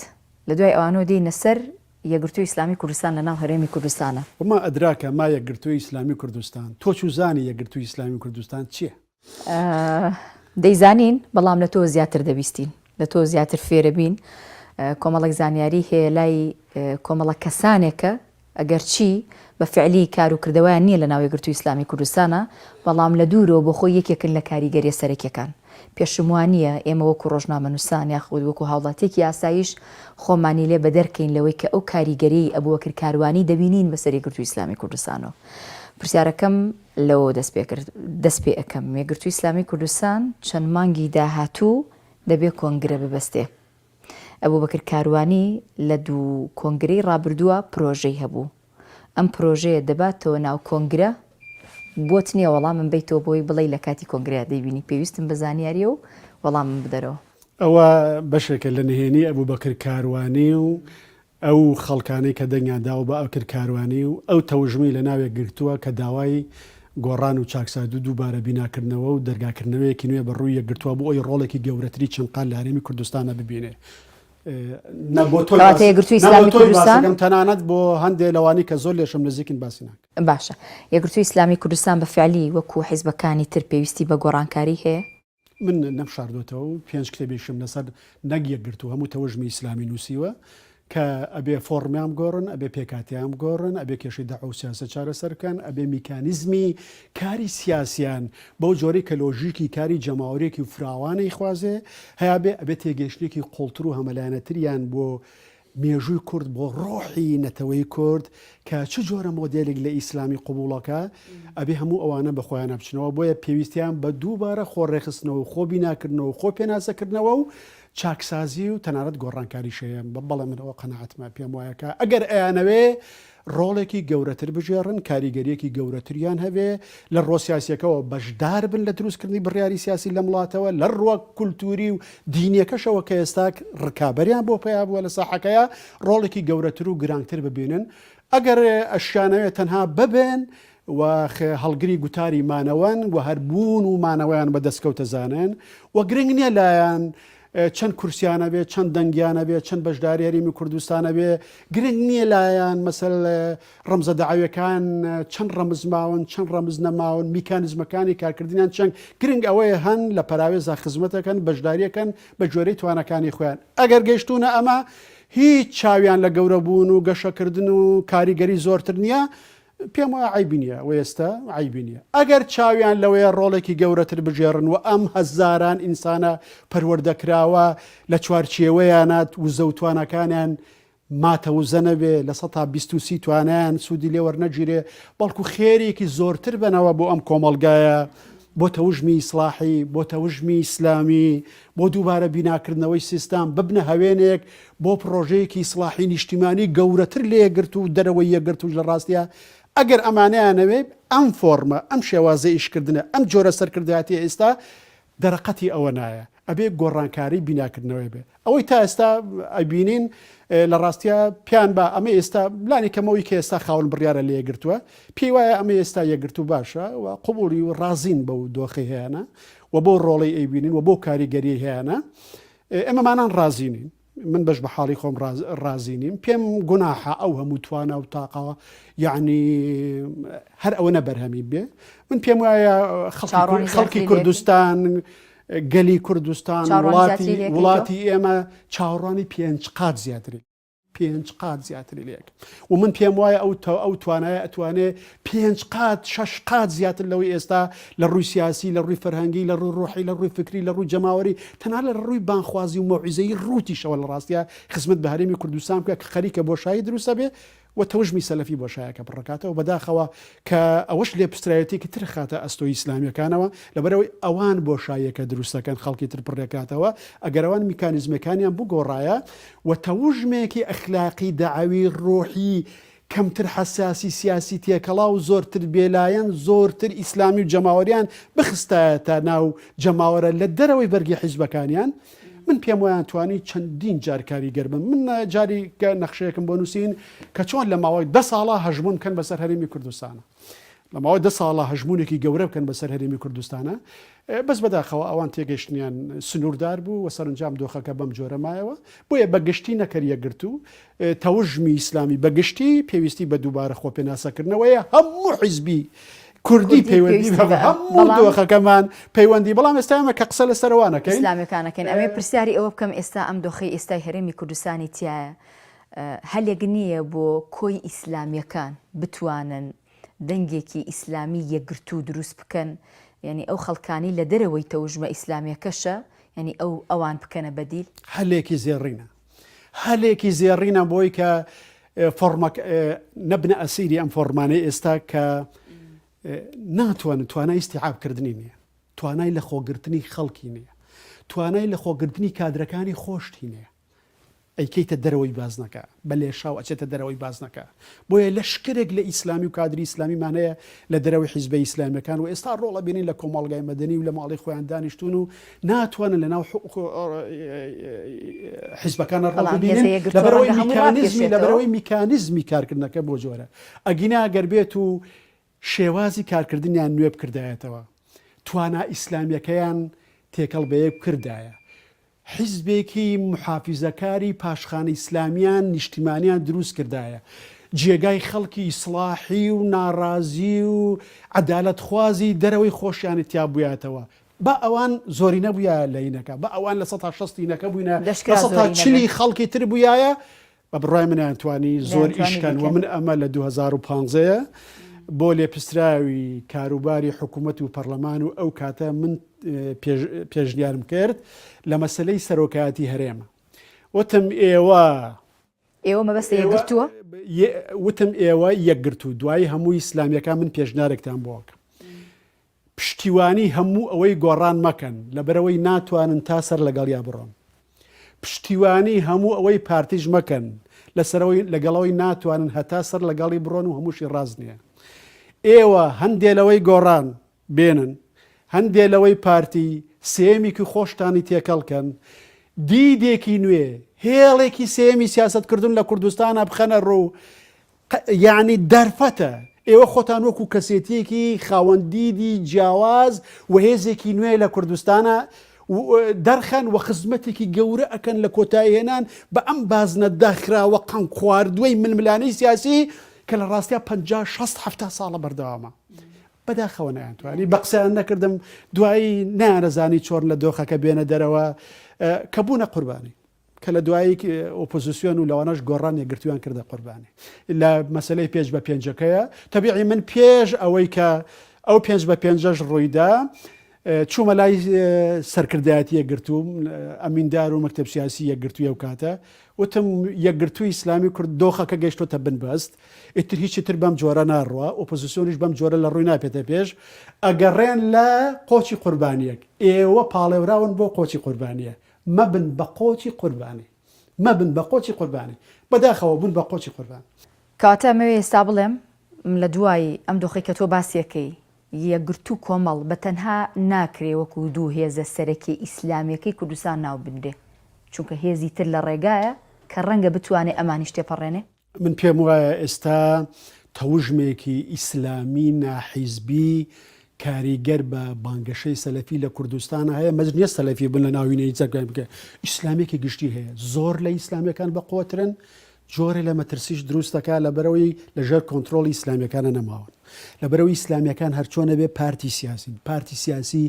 لە دوای ئەوانەوە دێینە سەر یەکگرتووی ئیسلامی کوردستان لە ناو هەرێمی کوردستانە وما ئەدراکە ما یەکگرتووی ئیسلامی کوردستان تۆ چوزانی یەکگرتووی ئیسلامی کوردستان چییە؟ دەیزانین بەڵام لە تۆ زیاتر دەبیستین لە تۆ زیاتر فێرە بین کۆمەڵێک زانیاری هەیە لای کۆمەڵە کەسانێکە ئەگەر چی بە فعلی کار و کردەوەیان نییە لە ناو یەکگرتووی ئیسلامی کوردستانە بەڵام لە دوورەوە بۆ خۆی یەکێکن لە کاریگەریە سەرەکیەکان پێشموانیە ئێمە وەکو ڕۆژنامەنووسان یاخود وەکو هاوڵاتێکی یاساییش خۆمانی لێ بە دەرکەین لەوەی کە ئەو کاریگەری ئەبوبەکر کاروانی دەبینین بەسەر یەکگرتووی ئیسلامی کوردستانەوە پرسیارەکەم لەوە دەست پێ ئەەکەم یەکگرتووی ئیسلامی کوردستان چەند مانگی داهاتوو دەبێت کۆنگرە ببەستێ ئەبوبەکر کاروانی لە دوو کۆنگرەی ڕابردووە پرۆژەی هەبوو ئەم پرۆژەیە دەباتەوە ناو کۆنگرە بۆت نییە وەڵام من بیتەوە بۆی بڵێ لە کاتی کۆنگرەیە دەیبینی پێویستم بە زانیاریە و وەڵام من بدەرەوە ئەوە بەشێکە لە نهێنی ئەبوبەکر کاروانی و ئەو خەڵکانەی کە دەنگیاندا و بە ئەوکر کاروانی و ئەو تەوژمی لە ناوێک گرتووە کە داوای گۆڕان و چاکسادوو دووبارە بیناکردنەوە و دەرگاکردنەوەیەکی نوێ بەڕووی یەکگرتووە بۆ ئەوی ڕۆڵێکی گەورەتری چەند قال لە هەرێمی کوردستانە ببینێ یەکگرتووی ئیسلامی کوردستان تەنانەت بۆ هەندێک لەوانی کە زۆر لێشم نزیکن باسی ناکەم باشە یەکگرتووی ئیسلامی کوردستان بە فعلی وەکو حیزبەکانی تر پێویستی بە گۆڕانکاری هەیە من نەمشاردوتەوە 5 کتێبێکم لەسەر نەگیەگرتو هەموو تەوەژمی ئیسلامی نووسیوە کە ئەبێ فۆرمیان گۆڕن ئەبێ پێکاتیان گۆڕن ئەبێ کێشەی دەعو و سیاسە چارەسەرکەن ئەبێ میکانیزمی کاری سیاسیان بەو جۆرەی کە لۆژیکی کاری جەماوەرێکی و فراوانەی خوازێ هەیە بێ ئەبێ تێگەشتێکی قوڵتر و هەمەلایەنەتریان بۆ مێژووی کورد بۆ ڕۆحی نەتەوەی کورد کە چ جۆرە مۆدلێک لە ئیسلامی قوبوڵەکە ئەبێ هەموو ئەوانە بەخۆیان بچنەوە بۆیە پێویستیان بە دووبارە خۆڕێخستنەوە خۆ بیناکردنەوە خۆ پێناسەکردنەوە و چاکسازی و تەنانەت گۆڕانکاری شەیە بەڵێ منەوە قەنەعەتمە پێم وایەکە ئەگەر ئەیانەوێ ڕۆڵێکی گەورەتر بژێڕن کاریگەریەکی گەورەتریان هەبێ لە ڕۆ سیاسیەکەەوە بەشدار بن لە دروستکردنی بڕیاری سیاسی لە وڵاتەوە لە ڕووە کولتوری و دینیەکەشەوە کە ئێستا ڕکابەریان بۆ پیا بووە لە ساحەکەیە ڕۆڵێکی گەورەتر و گرانگتر ببینن ئەگەر ئەشیانەوێت تەنها ببێن و هەڵگری گوتاری مانەوەن و هەربوون و مانەوەیان بەدەستکەوتە زانن و گرنگ نییە لایەن چەند کورسیانە بێ چەند دەنگیانە بێ چەند بەشداری هەرێمی کوردستانە بێ گرنگ نییە لایەن مەسەل ڕەمزە دەعاویەکان چەند ڕەمز ماون چەند ڕەمز نەماون میکانیزمەکانی کارکردنیان چەند گرنگ ئەوەیە هەن لە پەراوێزە خزمەتەکەن بەشداریەکەن بە جۆرەی توانەکانی خۆیان ئەگەر گەیشتونە ئەمە هیچ چاویان لە گەورەبوون و گەشەکردن و کاریگەری زۆرتر نییە پێم وایە عیبی نییە و ئێستا عیبی نییە ئەگەر چاویان لەوەیە ڕۆڵێکی گەورەتر بژێڕن و ئەم هەزاران ئینسانە پەروەردەکراوە لە چوارچێوەیانات وزە و توانەکانیان ماتەوزە نەبێ لە 120 توانیان سوودی لێ وەرنەگیرێ بەڵکو خێرێکی زۆرتر بنەوە بۆ ئەم کۆمەڵگایە بۆ تەوژمی ئیسلاحی بۆ تەوژمی ئیسلامی بۆ دووبارە بیناکردنەوەی سیستام ببنە هەوێنێک بۆ پرۆژەیەکی ئیسلاحی نیشتیمانی گەورەتر لێگرت و دەرەوەی یەگرتوش لە ڕاستیە ئەگەر ئەمانەیانەوێ ئەم فۆرمە ئەم شێوازە ئیشکردنە ئەم جۆرە سەرکردایەتی ئێستا دەرەقەتی ئەوە نایە ئەبێ گۆڕانکاری بیناکردنەوەی بێ ئەوەی تا ئێستا ئەبینین لە ڕاستیە پیان بە ئەمە ئێستا لانی کەمەوەی کە ئێستا خاون بڕیارە لە یەگرتووە پێی وایە ئەمە ئێستا یەگرتو باشە و قوبولی و ڕازین بەو دۆخی هەیەە و بۆ ڕۆڵی ئەیبینین و بۆ کاریگەری هەیەە ئێمەمانان ڕازینین من بەش بە حاڵی خۆم ڕازینیم پێم گوناحە ئەو هەموو توانە و تاقاوە یعنی هەر ئەوە نەبەرهەمی بێ من پێم وایە خەڵکی کوردستان گەلی کوردستان وڵاتی ئێمە چاوەڕوانی 5 قات زیاتری 5 قات زیاتری لێک و من پێم وایە ئەو توانایە ئەتوانێ 5 قات 6 قات زیاتر لەوەی ئێستا لە ڕووی سیاسی لە ڕووی فەرهەنگی لە ڕووی ڕۆحی لە ڕووی فکری لە ڕووی جەماوەری تەنها لە ڕووی بانخوازی و مەوعیزەی ڕوتیشەوە لە ڕاستیە خزمەت بە هەرێمی کوردستان بکە کە خەریکە بۆشایی دروستە بێ و تەوژمی سەلەفی بۆشایەکە بڕکاتەوە بەداخەوە کە ئەوەش لێ پسترایەتێکی تر خاتە ئەستۆی ئیسلامیەکانەوە لەبەرەوەی ئەوان بۆشایەکە دروستەکەن خەڵکی تر پڕێکاتەوە ئەگەر ئەوان میکانیزمەکانیان بگۆڕایە و تەوژمێکی ئەخلاقی دەعاوی ڕۆحی کەمتر حساسی سیاسی تێکەڵا و زۆرتر بێلایەن زۆرتر ئیسلامی و جەماوەریان بخستایەتە ناو جەماوەرە لە دەرەوەی بەرگی حیزبەکانیان من پێم وایان توانی چەندین جارکاری گەربم من جاری نەخشەیەکم بۆ نووسین کە چۆن لە ماوەی 10 ساڵە هەژمون بکەن بەسەر هەرێمی کوردستانە لە ماوەی 10 ساڵە هەژمونێکی گەورە بکەن بەسەر هەرێمی کوردستانە بەس بەداخەوە ئەوان تێگەشتنیان سنووردار بوو و سەرنجام دۆخەکە بەم جۆرە مایەوە بۆیە بەگشتی نەکەریەگرت و تەوژمی ئیسلامی بەگشتی پێویستی بە دووبارە خۆپێناسەکردنەوەیە هەموو حیزبی کوردی پەیوەندی هەموو دۆخەکەمان پەیوەندی بەڵام ئێستا ئەمە کە قسە لە سەرەوانەکەین ئیسلامیەکانەکەین ئەمێ پرسیاری ئەوە بکەم ئێستا ئەم دۆخەی ئێستای هەرێمی کوردستانی تایە هەلێک نییە بۆ کۆی ئیسلامیەکان بتوانن دەنگێکی ئیسلامی یەکگرتو دروست بکەن یعنی ئەو خەڵکانی لە دەرەوەی تەوژمە ئیسلامیەکەشە یعنی ئەوان بکەنە بەدیل هەلێکی زێڕینە بۆی کە نەبنە ئەسیری ئەم فۆرمانەی ئێستا کە ناتوانن توانای ئیستیعابکردنی نییە توانای لە خۆگرتنی خەڵکی نییە توانای لە خۆگرتنی کادرەکانی خۆشتی نییە ئەیکەیتە دەرەوەی بازنەکە بە لێشاو ئەچێتە دەرەوەی بازنەکە بۆیە لەشکرێک لە ئیسلامی و کادری ئیسلامیمان هەیە لە دەرەوەی حیزبە ئیسلامیەکان و ئێستا ڕۆڵە بینین لە کۆمەڵگای مەدەنی و لە ماڵی خۆیان دانیشتون و ناتوانن لەناو حیزبەکانە ڕۆڵ ببینن لەبەرەوەی میکانیزمی کارکردنەکە بۆ جۆرە ئەگینا گەر بێت و شێوازی کارکردنیان نوێ بکردایەتەوە توانا ئیسلامیەکەیان تێکەڵ بەیەک کردایە حیزبێکی محافیزەکاری پاشخانە ئیسلامیان نیشتیمانیان دروست کردایە جێگای خەڵکی ئیسلاحی و ناڕازی و عەدالەت خوازی دەرەوەی خۆشیانی تیا بوویاتەوە با ئەوان زۆری نەبووە لە ئینەکە بە ئەوان لە 16 ئینەکە بووینە دەشکرا لە زۆری 140 خەڵکی تر بووایە بە بڕای منیانتوانی زۆر ئیشکەن و من ئەمە لە 2015 بۆ لێپستراوی کاروباری حکوومەت و پەرلەمان و ئەو کاتە من پێشنیارم کرد لە مەسلەی سەرۆکایەتی هەرێمە وتم ئێوە مەبەستە یەکگرتووە وتم ئێوە یەکگرتو دوایی هەمووی ئیسلامیەکان من پێشنارێکتان بۆکە پشتیوانی هەموو ئەوەی گۆڕان مەکەن لەبەرەوەی ناتوانن تا سەر لەگەڵیا بڕۆن پشتیوانی هەموو ئەوەی پارتیژ مەکەن لەگەڵەوەی ناتوانن هەتا سەر لەگەڵی بڕۆن و هەمووشی ڕاز نییە ئێوە هەندێلەوەی گۆڕان بێنن هەندێلەوەی پارتی سێمیکی خۆشتانی تێکەڵکەن دیدێکی نوێ هێڵێکی سێمی سیاسەتکردن لە کوردستانە بخەنە ڕوو یعنی دەرفەتە ئێوە خۆتان وەکو کەسێتێکی خاوەندیدی جیاواز و هێزێکی نوێ لە کوردستانە دەرخەن و خزمەتێکی گەورە ئەکەن لە کۆتایهێنان بە ئەم بازنە داخراوە قەنگ خواردووەی ململانەی سیاسی کە لە ڕاستیا 50-60-70 ساڵە بەردەوامە بەداخەوە نەیانتوانی بە قسەیان نەکردم دوایی نانەزانی چۆن لە دۆخەکە بێنە دەرەوە کە بوونە قوربانی کە لە دوایی ئۆپۆزیسیۆن و لەوانەش گۆڕان یەکگرتویان کردە قوربانی لە مەسلەی 5/5ەکەیە تەبیعی من پێش ئەوەی کە ئەو 5/5 ڕوویدا چوومە لای سەرکردایەتی یەکگرتووم ئەمیندار و مەکتەب سیاسی یەکگرتووی ئەو کاتە وتم یەکگرتووی ئیسلامی کورد دۆخەکە گەیشتۆتە بنبەست ئیتر هیچی تر بەم جۆرە ناڕوە ئۆپۆزیسیۆنیش بەم جۆرە لە ڕووی ناپێتە پێش ئەگەڕێن لە قۆچی قوربانیەک ئێوە پاڵێوراون بۆ قۆچی قوربانیە مەبن بە قۆچی قوربانی مەبن بە قۆچی قوربانی بەداخەوە بوون بە قۆچی قوربان کاتە مەوێ ئێستا بڵێم لە دوای ئەم دۆخی کە تۆ باسیەکەی یەکگرتوو کۆمەڵ بە تەنها ناکرێ وەکو دوو هێزە سەرەکی ئیسلامیەکەی کوردستان ناو بنرێ چونکە هێزی تر لە ڕێگایە کە ڕەنگە بتوانێت ئەمانیش تێپەڕێنێ من پێم وایە ئێستا تەوژمێکی ئیسلامی ناحیزبی کاریگەر بە بانگەشەی سەلەفی لە کوردستانە هەیە مەزنیە سەلەفی بن لە ناوینەی جەرگای بکە ئیسلامێکی گشتی هەیە زۆر لە ئیسلامیەکان بەقوترن جۆرە لە مەترسیش دروستەکە لەبەرەوەی لەژێر کۆنتترۆلی ئیسلامیەکانە نەماون لەبەرەوەی ئیسلامیەکان هەرچۆنە بێ پارتی سیاسی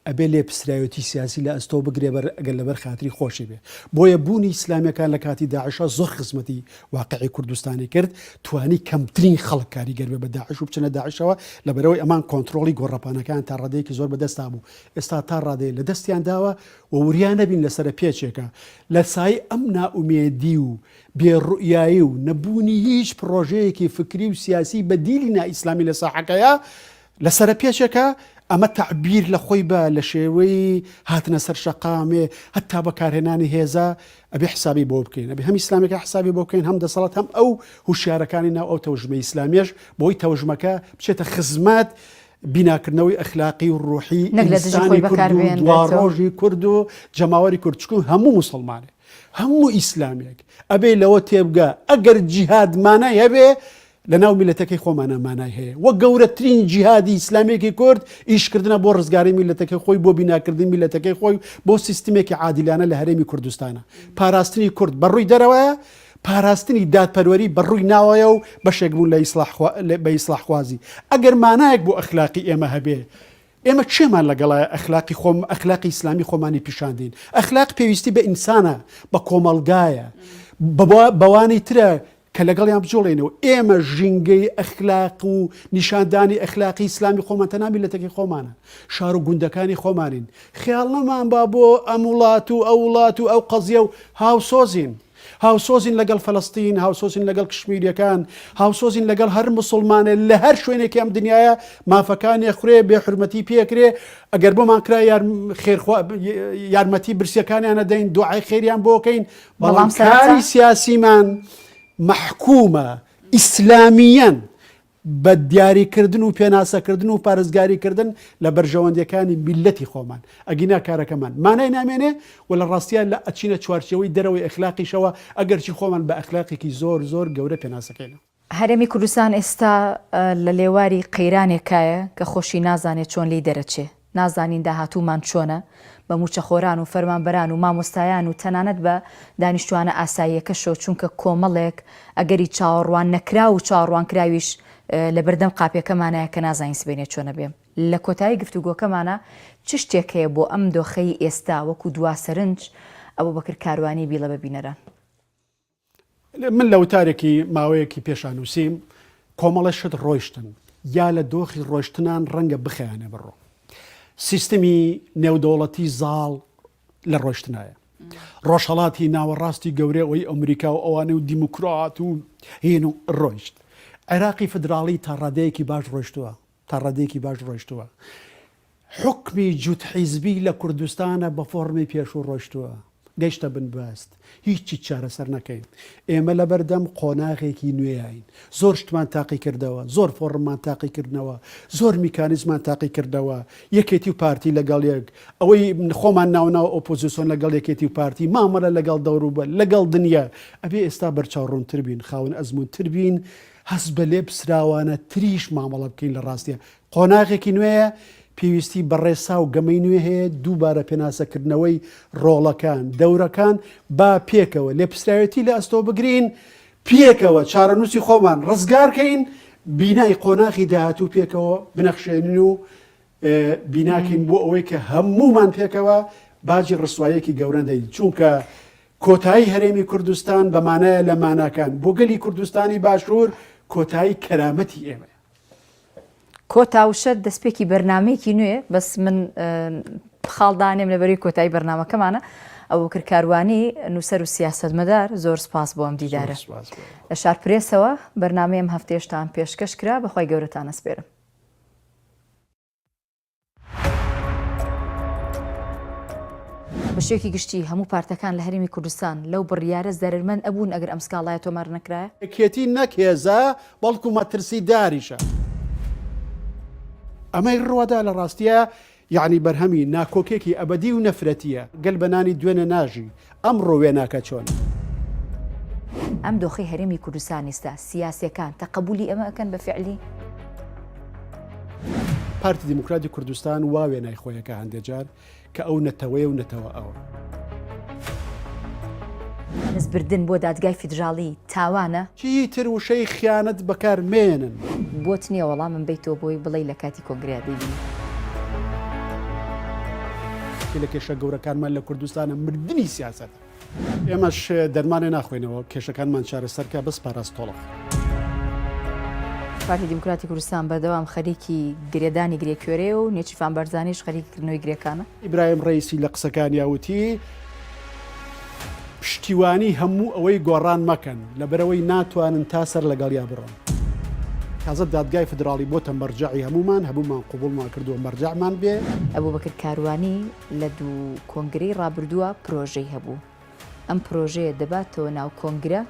ئەبێ لێ پسرایەتی سیاسی لە ئەستۆ بگرێ ئەگەر لەبەر خاتری خۆشی بێ بۆیە بوونی ئیسلامیەکان لە کاتی داعشە زۆر خزمەتی واقعی کوردستانی کرد توانی کەمترین خەڵک کاریگەر بێ بە داعش و بچنە داعشەوە لەبەرەوەی ئەمان کۆنتترۆلی گۆڕەپانەکان تا ڕادەیەکی زۆر بەدەستا بوو ئێستا تا ڕادەیە لە دەستیان داوە و وریان نەبین لەسەر پێچێکە لە سای ئەم نائومێدی و بێڕوئایی و نەبوونی هیچ پرۆژەیەکی فکری و سیاسی بەدیلی نائیسلامی لە ساحەکەیە لەسەر پێچێکە ئەمە تعبیر لە خۆی بە لە شێوەی هاتنە سەر شەقامێ هەتا بەکارهێنانی هێزە ئەبێ حسابی بۆ بکەین ئەبێ هەم ئیسلامێکە حسابی بۆ بکەین هەم دەسەڵات هەم ئەو هوشیارەکانی ناو ئەو تەوژمە ئیسلامیەش بۆی تەوژمەکە بچێتە خزمەت بیناکردنەوەی ئەخلاقی و ڕوحی ئینسانی کورد و دواڕۆژی کورد و جەماوەری کوردچکو هەموو موسڵمانێ هەموو ئیسلامێک ئەبێ لەوە تێبگە ئەگەر جیهادمانای هەبێ لە ناو میلەتەکەی خۆمانە مانای هەیە وە گەورەترین جیهادی ئیسلامێکی کورد ئیشکردنە بۆ ڕزگاری میلەتەکەی خۆی بۆ بیناکردنی میلەتەکەی خۆی بۆ سیستمێکی عادیلانە لە هەرێمی کوردستانە پاراستنی کورد بەڕووی دەرەوەیە پاراستنی دادپەروەری بەڕووی ناوەیە و بەشێک بوون بە ئیسلاحخوازی ئەگەر مانایەک بۆ ئەخلاقی ئێمە هەبێ ئێمە چێمان لەگەڵایە ئەخلاقی ئیسلامی خۆمانی پیشاندین ئەخلاق پێویستی بە ئینسانە بە کۆمەلگایە بەوانەی ترە کە لەگەڵیان بجۆڵێنەوە ئێمە ژینگەی ئەخلاق و نیشاندانی ئەخلاقی ئیسلامی خۆمان تەنها میلەتەکەی خۆمانە شار و گوندەکانی خۆمانین خیاڵ نەمان با بۆ ئەم وڵات و ئەو وڵات و ئەو قەزیە و هاوسۆزین لەگەڵ فەلەستین هاوسۆزین لەگەڵ کشمیریەکان هاوسۆزین لەگەڵ هەر مسلمانە لە هەر شوێنێکی ئەم دنیاە مافەکانی خوێ بێ حرمەتی پێکرێ ئەگەر بۆمان کرا یارمەتی برسیەکانیان نەدەین دوعای خێریان بۆکەین بەڵام کاری سیاسیمان محکومە ئیسلامیەن بە دیاریکردن و پێناسەکردن و پارێزگاریکردن لە بەرژەوەندەکانی میلەتی خۆمان ئەگینا کارەکەمان مانای نامێنێ و لە ڕاستیان لە ئەچینە چوارچەوەی دەرەوەی ئەخلاقیشەوە ئەگەرچی خۆمان بە ئەخلاقێکی زۆر زۆر گەورە پێناسەکەینە هەرێمی کوردستان ئێستا لە لێواری قەیرانێکایە کە خۆشی نازانێت چۆن لی دەرەچێ نازانین داهاتوومان چۆنە بە موچەخۆران و فەرمانبەران و مامۆستایان و تەنانەت بە دانیشتوانە ئاساییەکەشەوە چونکە کۆمەڵێک ئەگەری چاوەڕوان نەکرا و چاوەڕوان کراویش لە بەردەم قاپیەکەمانایە کە نازانین سبێنێ چۆنە بێم لە کۆتایی گفتوگۆکەمانە چ شتێک هەیە بۆ ئەم دۆخەی ئێستا وەکو دوا سەرنج ئەبوبەکر کاروانی بیڵە ببینەران؟ من لە وتارێکی ماوەیەکی پێشانووسیم کۆمەڵە شت ڕۆیشتن یا لە دۆخی ڕۆیشتنان ڕەنگە بخەیانە بڕۆ سیستمی نێودەوڵەتی زاڵ لە ڕۆیشتنایە ڕۆژهەڵاتی ناوەڕاستی گەورەی ئەوەی ئەمریکا و ئەوانە و دیموکرات و هێن و ڕۆیشت عێراقی فدراڵی تا ڕادەیەکی باش ڕۆیشتووە تا ڕادەیەکی باش ڕۆیشتووە حکمی جوت حیزبی لە کوردستانە بە فۆرمی پێشوو ڕۆیشتووە گەیشتە بنباست هیچی چارەسەر نەکەین ئێمە لە بەردەم قۆناغێکی نوێیین زۆر شتمان تاقی کردەوە زۆر فۆرممان تاقی کردنەوە زۆر میکانیزمان تاقی کردەوە یەکێتی و پارتی لەگەڵ یەک ئەوەی خۆمان ناوناو ئۆپۆزیسیۆن لەگەڵ یەکێتی و پارتی مامەرە لەگەڵ دەوروبە لەگەڵ دنیا ئەبێ ئێستا بەرچاوڕوونتر بین خاون ئەزمونتر بین هەست بە لێ پسراوانە تریش مامەڵە بکەین لە ڕاستیە قۆناغێکی نوێیە پێویستی بەڕێسا و گەمەی نوێ هەیە دووبارە پێناسەکردنەوەی ڕۆڵەکان دەورەکان با پێکەوە لێ پسراوەتی لە ئەستۆ بگرین پێکەوە چارەنووسی خۆمان ڕزگارکەین بینای قۆناغی داهاتوو پێکەوە بنەخشێنین و بیناکەین بۆ ئەوەی کە هەمومان پێکەوە باجی ڕسوایەکی گەورە دەین چونکە کۆتایی هەرێمی کوردستان بەمانایە لە ماناکان بۆ گەلی کوردستانی باشوور کۆتایی کەرامەتی ئێمە کۆتاوشە دەستپێکی بەرنمەیەکی نوێ بەس من خاڵدانێم لەبەری کۆتایی بەرنمەکەمانە ئەبوبەکر کاروانی نووسەر و سیاسەتمەدار زۆر سپاس بۆ ئەم دیدارە لە شارپرێسەوە بەرنمەیەم هەفتێشتان پێشکەش کرا بەخوای گەورەتان ئەسپێرم. بەشێکی گشتی هەموو پارتەکان لە هەرێمی کوردستان لەو بڕیارە زەرمەند ئەبوون ئەگەر ئەم سکاڵایە تۆمار نەکرایە کێتی نەکێزە بەڵکو مەترسی داریشە ئەمەی ڕوادا لە ڕاستیە یعنی بەرهەمی ناکۆکێکی ئەبەدی و نەفرەتیە گەل بەنانی دوێنە ناژی ئەم ڕۆوێ ناکە چۆن ئەم دۆخی هەرێمی کوردستان ئێستا سیاسیەکان تەقبولی ئەمە ئەکەن بە فعلی پارتی دیموکراتی کوردستان وا وێنای خۆیەکە هەندێجار کە ئەو نەتەوەیە و نەتەوە ئەوە نزبردن بۆ دادگای فیدراڵی تاوانە چیتر وشەی خیانەت بەکارمێنن بۆت نییە وەڵام من بیتەوە بۆی بڵێ لە کاتی کۆنگریا دەبینی لە کێشە گەورەکانمان لە کوردستانە مردنی سیاسەت ئێمەش دەرمانێ ناخوێنەوە کێشەکانمان چارەسەرکە بەس پاراستۆڵق پارتی دیموکراتی کوردستان بەردەوام خەریکی گرێدانی گرێکوێرێ و نێچیفان بەرزانیش خەریکردنەوەی گرێکانە ئیبراهیم ڕەیسی لە قسەکانی یاوتی پشتیوانی هەموو ئەوەی گۆڕان مەکەن لەبەرەوەی ناتوانن تا سەر لەگەڵیا بڕۆن تازە دادگای فدراڵی بۆتە مەرجەعی هەمومان قوبوڵمان کردووە مەرجەعمان بێ ئەبوبەکر کاروانی لە دوو کۆنگرەی ڕابردووە پرۆژەی هەبوو ئەم پرۆژەیە دەباتەوە ناو کۆنگرە